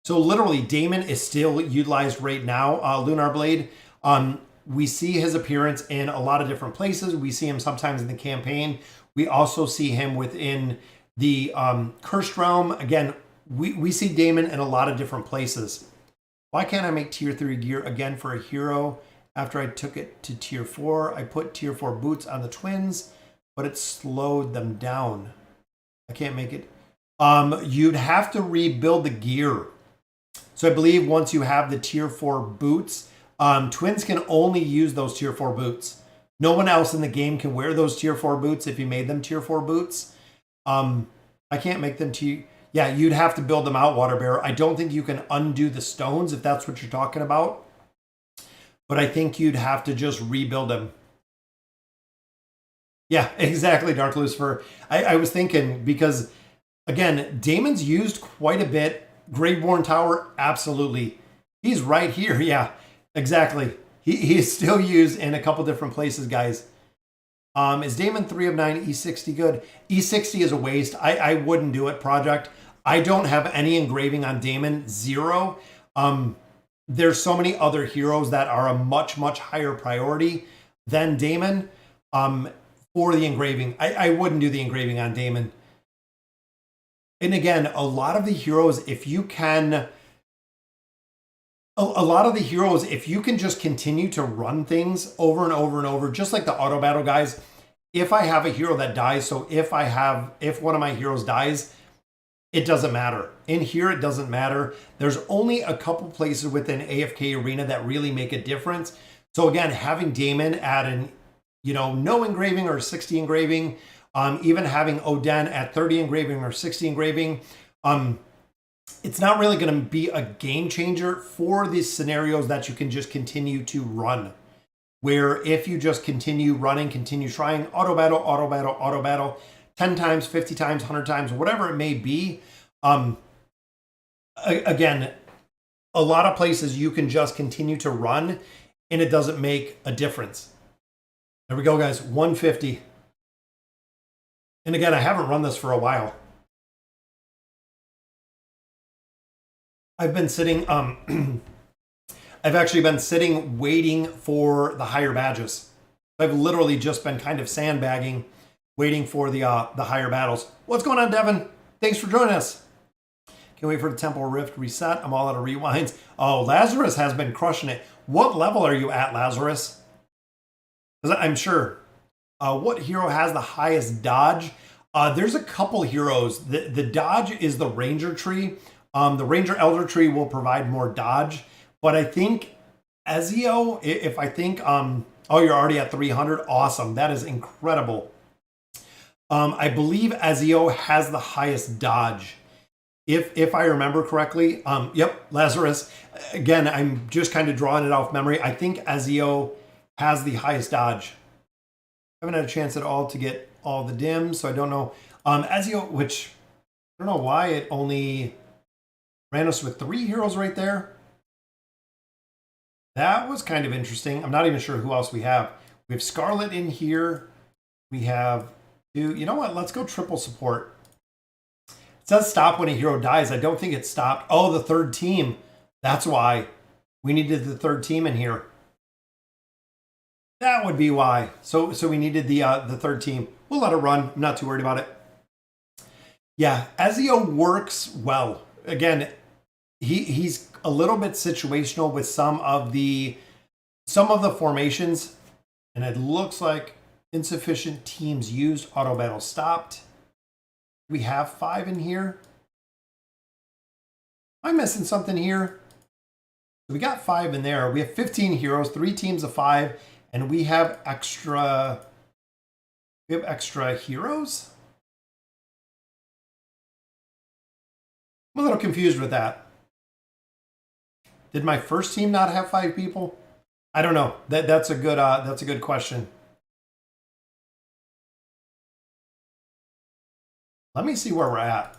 [SPEAKER 1] So literally, Damon is still utilized right now. Lunar Blade. We see his appearance in a lot of different places. We see him sometimes in the campaign. We also see him within the Cursed Realm. Again, we see Damon in a lot of different places. Why can't I make tier 3 gear again for a hero? After I took it to tier 4, I put tier 4 boots on the twins, but it slowed them down. I can't make it. You'd have to rebuild the gear. So I believe once you have the tier 4 boots, twins can only use those tier 4 boots. No one else in the game can wear those tier 4 boots if you made them tier 4 boots. I can't make them yeah, you'd have to build them out, Water Bear. I don't think you can undo the stones if that's what you're talking about. But I think you'd have to just rebuild them. Yeah, exactly, Dark Lucifer. I was thinking because, again, Damon's used quite a bit. Graveborn Tower, absolutely. He's right here. Yeah, exactly. He's still used in a couple different places, guys. Is Damon 3 of 9 E60 good? E60 is a waste. I wouldn't do it, Project. I don't have any engraving on Damon. 0. There's so many other heroes that are a much, much higher priority than Damon for the engraving. I wouldn't do the engraving on Damon. And again, a lot of the heroes, if you can... A lot of the heroes, if you can just continue to run things over and over and over, just like the auto battle guys, if I have a hero that dies, so if one of my heroes dies, it doesn't matter. In here, it doesn't matter. There's only a couple places within AFK Arena that really make a difference. So again, having Damon at no engraving or 60 engraving, even having Oden at 30 engraving or 60 engraving, it's not really going to be a game changer for these scenarios that you can just continue to run. Where if you just continue running, continue trying, auto battle, 10 times, 50 times, 100 times, whatever it may be. Again, a lot of places you can just continue to run and it doesn't make a difference. There we go, guys, 150. And again, I haven't run this for a while. I've been sitting, I've actually been sitting waiting for the higher badges. I've literally just been kind of sandbagging, waiting for the higher battles. What's going on, Devin? Thanks for joining us. Can't wait for the Temporal Rift reset. I'm all out of rewinds. Oh, Lazarus has been crushing it. What level are you at, Lazarus? Because I'm sure. What hero has the highest dodge? There's a couple heroes. The dodge is the Ranger tree. The Ranger Elder tree will provide more dodge. But I think Ezio, if I think, oh, you're already at 300. Awesome. That is incredible. I believe Ezio has the highest dodge. If I remember correctly, yep, Lazarus. Again, I'm just kind of drawing it off memory. I think Ezio has the highest dodge. I haven't had a chance at all to get all the dims, so I don't know. Ezio, which I don't know why it only ran us with 3 heroes right there. That was kind of interesting. I'm not even sure who else we have. We have Scarlet in here. We have 2. You know what? Let's go triple support. It says stop when a hero dies. I don't think it stopped. Oh, the 3rd team. That's why. We needed the 3rd team in here. That would be why. So we needed the 3rd team. We'll let it run. I'm not too worried about it. Yeah, Ezio works well. Again, he's a little bit situational with some of the formations, and it looks like insufficient teams used. Auto battle stopped. We have 5 in here. Am I missing something here? We got 5 in there. We have 15 heroes, 3 teams of 5, and we have extra. We have extra heroes. I'm a little confused with that. Did my first team not have 5 people? I don't know. That's a good question. Let me see where we're at.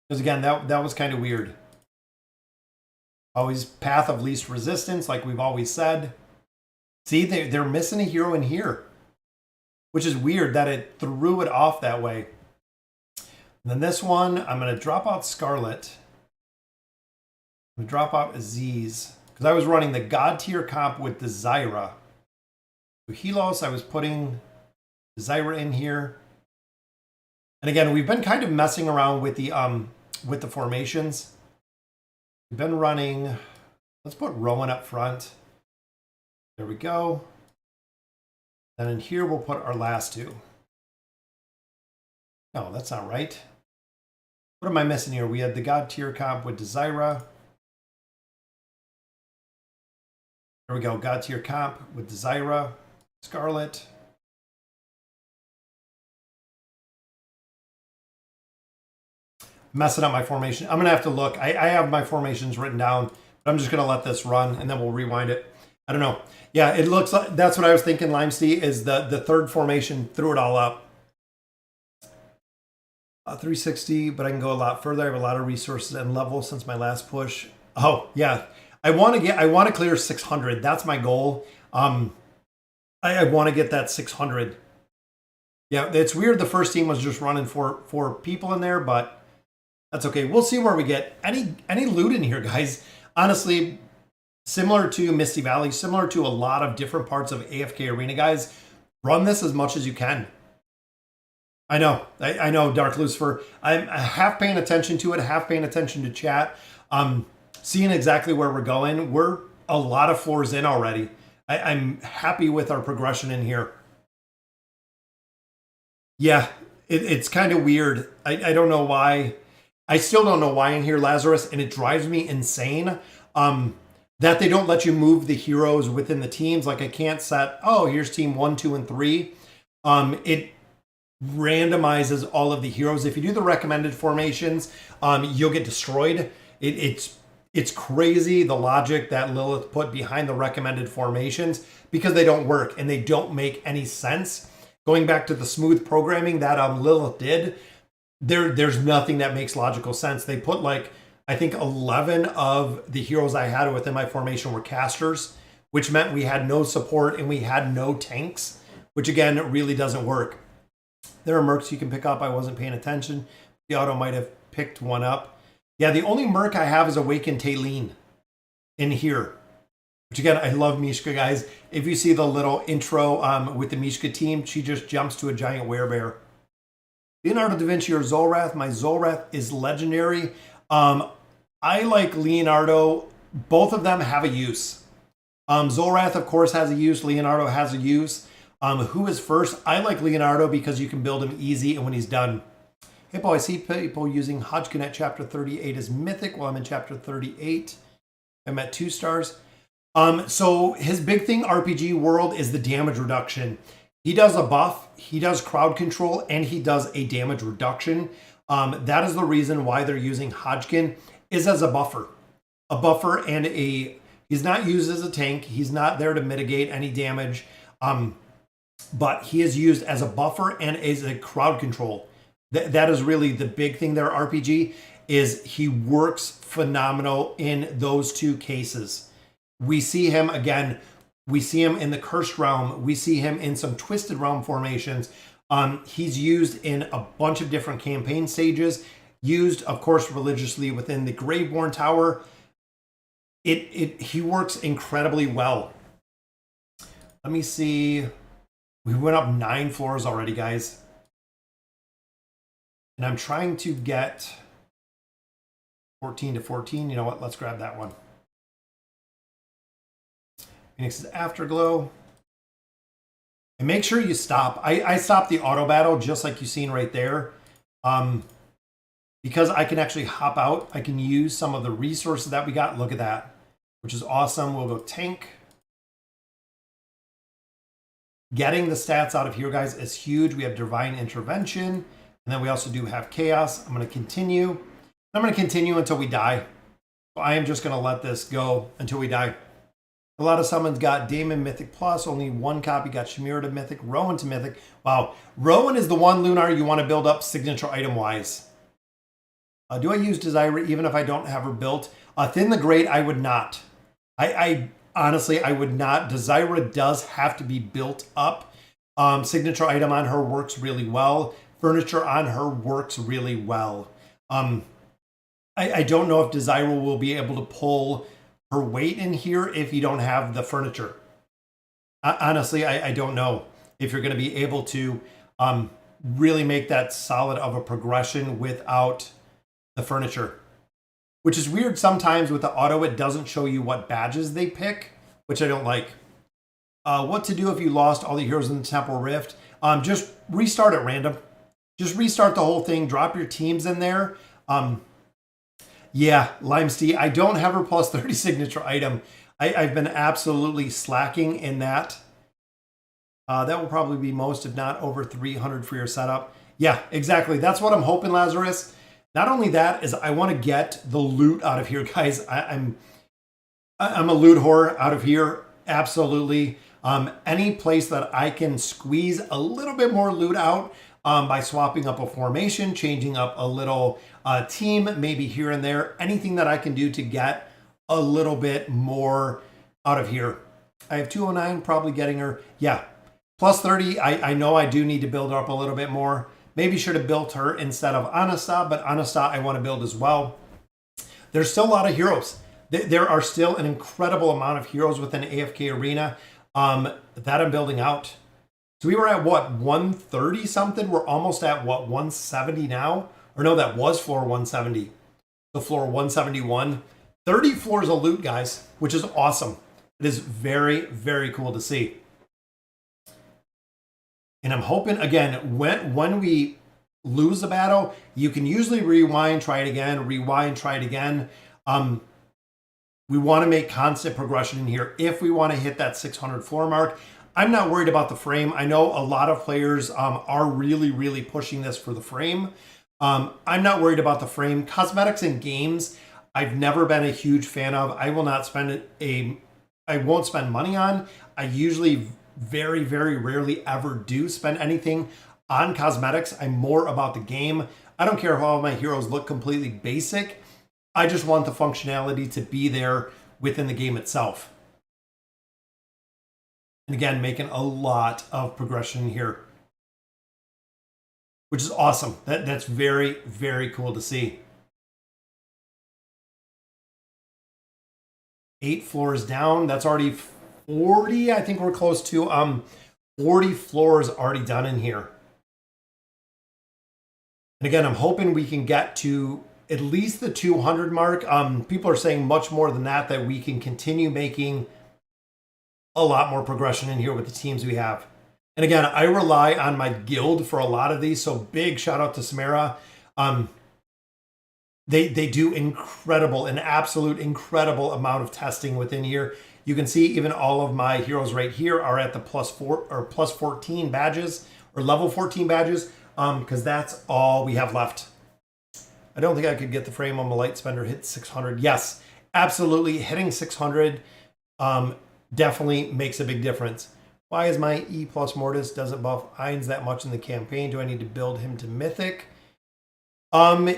[SPEAKER 1] Because again, that was kind of weird. Always path of least resistance, like we've always said. See, they're missing a hero in here, which is weird that it threw it off that way. And then this one, I'm going to drop out Scarlet. I'm going to drop out Aziz, because I was running the God tier comp with the Zyra. So Helios, I was putting Zyra in here. And again, we've been kind of messing around with the formations. We've been running, let's put Rowan up front. There we go. And in here, we'll put our last 2. No, that's not right. What am I missing here? We had the God tier comp with Desira. There we go. God tier comp with Desira, Scarlet. Messing up my formation. I'm going to have to look. I have my formations written down, but I'm just going to let this run and then we'll rewind it. I don't know. Yeah, it looks like that's what I was thinking, Limesty, is the third formation threw it all up. 360, but I can go a lot further. I have a lot of resources and levels since my last push. Oh, yeah. I want to clear 600. That's my goal. I want to get that 600. Yeah, it's weird the first team was just running four people in there, but that's okay. We'll see where we get. Any loot in here, guys. Honestly, similar to Misty Valley, similar to a lot of different parts of AFK Arena, guys. Run this as much as you can. I know, Dark Lucifer. I'm half paying attention to it, half paying attention to chat. Seeing exactly where we're going. We're a lot of floors in already. I'm happy with our progression in here. Yeah, it's kind of weird. I don't know why. I still don't know why in here, Lazarus, and it drives me insane that they don't let you move the heroes within the teams. Like I can't set, oh, here's team 1, 2, and 3. It randomizes all of the heroes. If you do the recommended formations, you'll get destroyed. It's crazy the logic that Lilith put behind the recommended formations because they don't work and they don't make any sense. Going back to the smooth programming that Lilith did, there's nothing that makes logical sense. They put like, I think 11 of the heroes I had within my formation were casters, which meant we had no support and we had no tanks, which again, it really doesn't work. There are mercs you can pick up. I wasn't paying attention. The auto might have picked one up. Yeah, the only merc I have is Awakened Taylene in here, which again, I love Mishka, guys. If you see the little intro with the Mishka team, she just jumps to a giant werebear. Leonardo da Vinci or Zolrath. My Zolrath is legendary. I like Leonardo. Both of them have a use. Zolrath, of course, has a use. Leonardo has a use. Who is first? I like Leonardo because you can build him easy and when he's done. Hippo, I see people using Hodgkin at chapter 38 as mythic while I'm in chapter 38. I'm at 2 stars. So his big thing, RPG world, is the damage reduction. He does a buff, he does crowd control, and he does a damage reduction. That is the reason why they're using Hodgkin, is as a buffer. A buffer and he's not used as a tank. He's not there to mitigate any damage. But he is used as a buffer and as a crowd control. That is really the big thing there, RPG, is he works phenomenal in those two cases. We see him again. We see him in the Cursed Realm. We see him in some Twisted Realm formations. He's used in a bunch of different campaign stages. Used, of course, religiously within the Graveborn Tower. He works incredibly well. Let me see. We went up 9 floors already, guys. And I'm trying to get 14 to 14. You know what? Let's grab that one. Phoenix's Afterglow. And make sure you stop. I stopped the auto battle just like you've seen right there. Because I can actually hop out. I can use some of the resources that we got. Look at that. Which is awesome. We'll go tank. Getting the stats out of here, guys, is huge. We have Divine Intervention. And then we also do have Chaos. I'm going to continue. I'm going to continue until we die. So I am just going to let this go until we die. A lot of summons got Damon Mythic Plus. Only one copy got Shamira to Mythic. Rowan to Mythic. Wow. Rowan is the one, Lunar, you want to build up signature item-wise. Do I use Desire even if I don't have her built? Thin the Great, I would not. I honestly, I would not. Desire does have to be built up. Signature item on her works really well. Furniture on her works really well. I don't know if Desire will be able to pull her weight in here if you don't have the furniture. Honestly, I don't know if you're going to be able to really make that solid of a progression without the furniture. Which is weird sometimes with the auto, it doesn't show you what badges they pick, which I don't like. What to do if you lost all the heroes in the Temporal Rift? Just restart at random. just restart the whole thing, drop your teams in there. Yeah, Limesty, I don't have her plus 30 signature item. I've been absolutely slacking in that. That will probably be most, if not over 300 for your setup. Yeah, exactly. That's what I'm hoping, Lazarus. Not only that, is I want to get the loot out of here, guys. I'm a loot whore out of here. Absolutely. Any place that I can squeeze a little bit more loot out by swapping up a formation, changing up a little team, maybe here and there, anything that I can do to get a little bit more out of here. I have 209, probably getting her. Yeah, plus 30. I know I do need to build her up a little bit more. Maybe should have built her instead of Anasta, but Anasta I want to build as well. There's still a lot of heroes. There are still an incredible amount of heroes within AFK Arena that I'm building out. So we were at what, 130 something? We're almost at what, 170 now? Or no, that was floor 170. The floor 171. 30 floors of loot, guys, which is awesome. It is very, very cool to see. And I'm hoping, again, when we lose a battle, you can usually rewind, try it again, rewind, try it again. We want to make constant progression in here if we want to hit that 600 floor mark. I'm not worried about the frame. I know a lot of players are really, really pushing this for the frame. I'm not worried about the frame. Cosmetics in games, I've never been a huge fan of. I will not spend I won't spend money on. I usually very, very rarely ever do spend anything on cosmetics. I'm more about the game. I don't care if all of my heroes look completely basic. I just want the functionality to be there within the game itself. And again, making a lot of progression here, which is awesome. That's very, very cool to see. 8 floors down. That's already 40. I think we're close to 40 floors already done in here. And again, I'm hoping we can get to at least the 200 mark. People are saying much more than that, that we can continue making a lot more progression in here with the teams we have. And again, I rely on my guild for a lot of these. So big shout out to Samara. They do an absolute incredible amount of testing within here. You can see even all of my heroes right here are at the +4 or +14 badges or level 14 badges, because that's all we have left. I don't think I could get the frame on the light spender hit 600. Yes, absolutely. Hitting 600 definitely makes a big difference. Why is my E plus mortis doesn't buff Ainz that much in the campaign? Do I need to build him to mythic?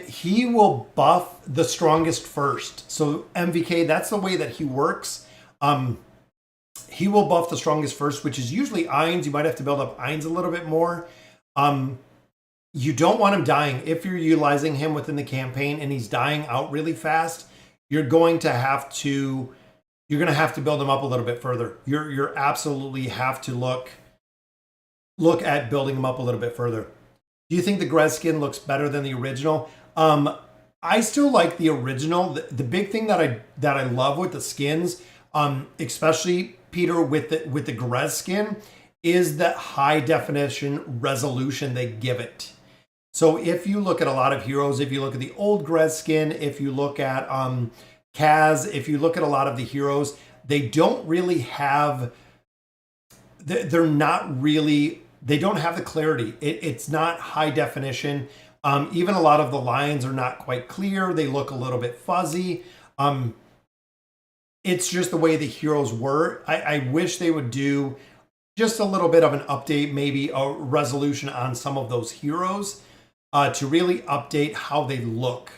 [SPEAKER 1] He will buff the strongest first. So MVK, that's the way that he works. He will buff the strongest first, which is usually Ainz. You might have to build up Ainz a little bit more. You don't want him dying. If you're utilizing him within the campaign and he's dying out really fast, you're going to have to build him up a little bit further. You're absolutely have to look at building him up a little bit further. Do you think the Grez skin looks better than the original? I still like the original. The big thing that I love with the skins, especially Peter with the Grez skin, is that high definition resolution they give it. So if you look at a lot of heroes, if you look at the old Grez skin, if you look at Kaz, if you look at a lot of the heroes, they don't really have, they don't have the clarity. It's not high definition. Even a lot of the lines are not quite clear. They look a little bit fuzzy. It's just the way the heroes were. I wish they would do just a little bit of an update, maybe a resolution on some of those heroes to really update how they look.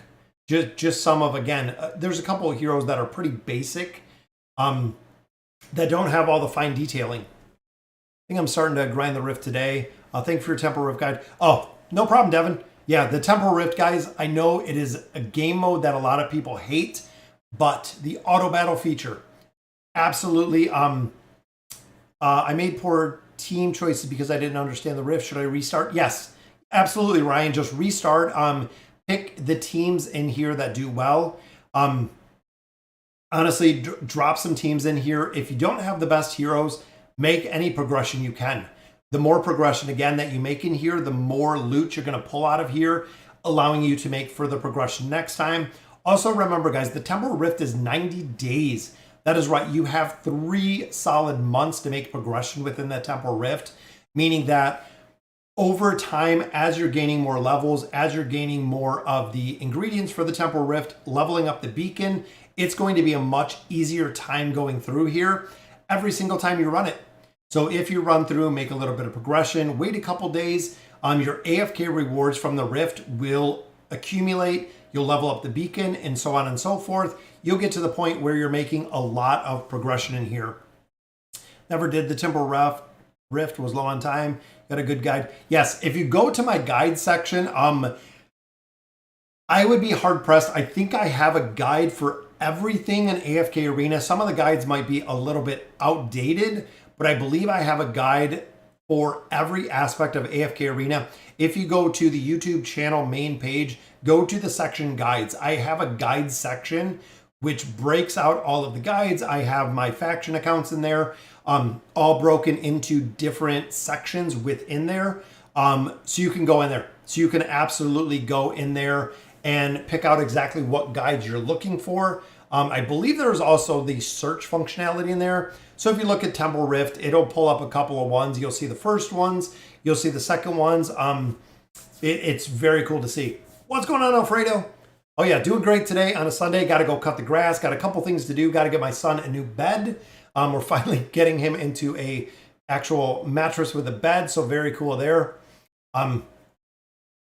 [SPEAKER 1] Just some of, again, there's a couple of heroes that are pretty basic that don't have all the fine detailing. I think I'm starting to grind the Rift today. Thank you for your Temporal Rift guide. Oh, no problem, Devin. Yeah, the Temporal Rift, guys, I know it is a game mode that a lot of people hate, but the auto battle feature, absolutely. I made poor team choices because I didn't understand the Rift. Should I restart? Yes, absolutely, Ryan. Just restart. Pick the teams in here that do well. Honestly, drop some teams in here. If you don't have the best heroes, make any progression you can. The more progression, again, that you make in here, the more loot you're going to pull out of here, allowing you to make further progression next time. Also, remember, guys, the Temporal Rift is 90 days. That is right. You have 3 solid months to make progression within that Temporal Rift, meaning that over time, as you're gaining more levels, as you're gaining more of the ingredients for the Temporal Rift, leveling up the beacon, it's going to be a much easier time going through here every single time you run it. So if you run through, make a little bit of progression, wait a couple days, your AFK rewards from the Rift will accumulate, you'll level up the beacon, and so on and so forth. You'll get to the point where you're making a lot of progression in here. Never did the Temporal Rift, was low on time. Got a good guide. Yes, if you go to my guide section, I would be hard pressed. I think I have a guide for everything in AFK Arena. Some of the guides might be a little bit outdated, but I believe I have a guide for every aspect of AFK Arena. If you go to the YouTube channel main page, go to the section guides. I have a guide section which breaks out all of the guides. I have my faction accounts in there, all broken into different sections within there. So you can go in there. So you can absolutely go in there and pick out exactly what guides you're looking for. I believe there's also the search functionality in there. So if you look at Temporal Rift, it'll pull up a couple of ones. You'll see the first ones. You'll see the second ones. It's very cool to see. What's going on, Alfredo? Oh yeah, doing great today on a Sunday. Got to go cut the grass. Got a couple things to do. Got to get my son a new bed. We're finally getting him into a actual mattress with a bed. So very cool there.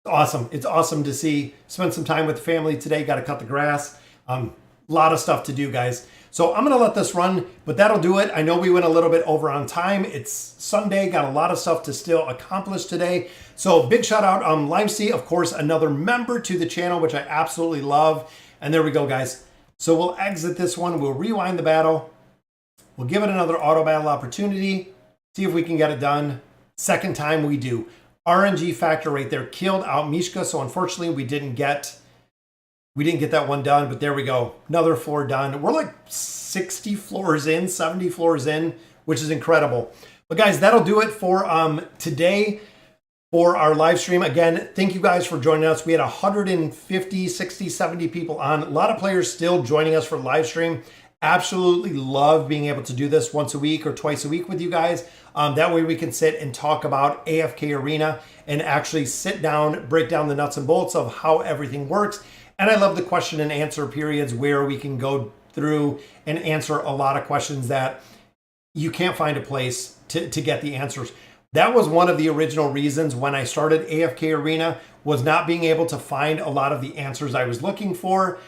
[SPEAKER 1] Awesome. It's awesome to see. Spend some time with the family today. Got to cut the grass. A lot of stuff to do, guys. So I'm going to let this run, but that'll do it. I know we went a little bit over on time. It's Sunday. Got a lot of stuff to still accomplish today. So big shout out Limesea, of course, another member to the channel, which I absolutely love. And there we go, guys. So we'll exit this one. We'll rewind the battle. We'll give it another auto battle opportunity. See if we can get it done. Second time we do. RNG factor right there killed out Mishka. So unfortunately we didn't get that one done, but there we go. Another floor done. We're like 60 floors in, 70 floors in, which is incredible. But guys, that'll do it for today for our live stream. Again, thank you guys for joining us. We had 150, 60, 70 people on. A lot of players still joining us for live stream. Absolutely love being able to do this once a week or twice a week with you guys. That way we can sit and talk about AFK Arena and actually sit down, break down the nuts and bolts of how everything works. And I love the question and answer periods where we can go through and answer a lot of questions that you can't find a place to get the answers. That was one of the original reasons when I started AFK Arena, was not being able to find a lot of the answers I was looking for.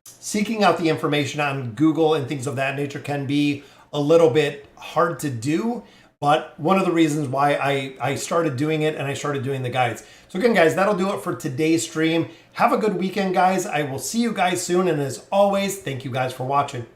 [SPEAKER 1] Seeking out the information on Google and things of that nature can be a little bit hard to do, but one of the reasons why I started doing it and I started doing the guides. So again, guys, that'll do it for today's stream. Have a good weekend, guys. I will see you guys soon. And as always, thank you guys for watching.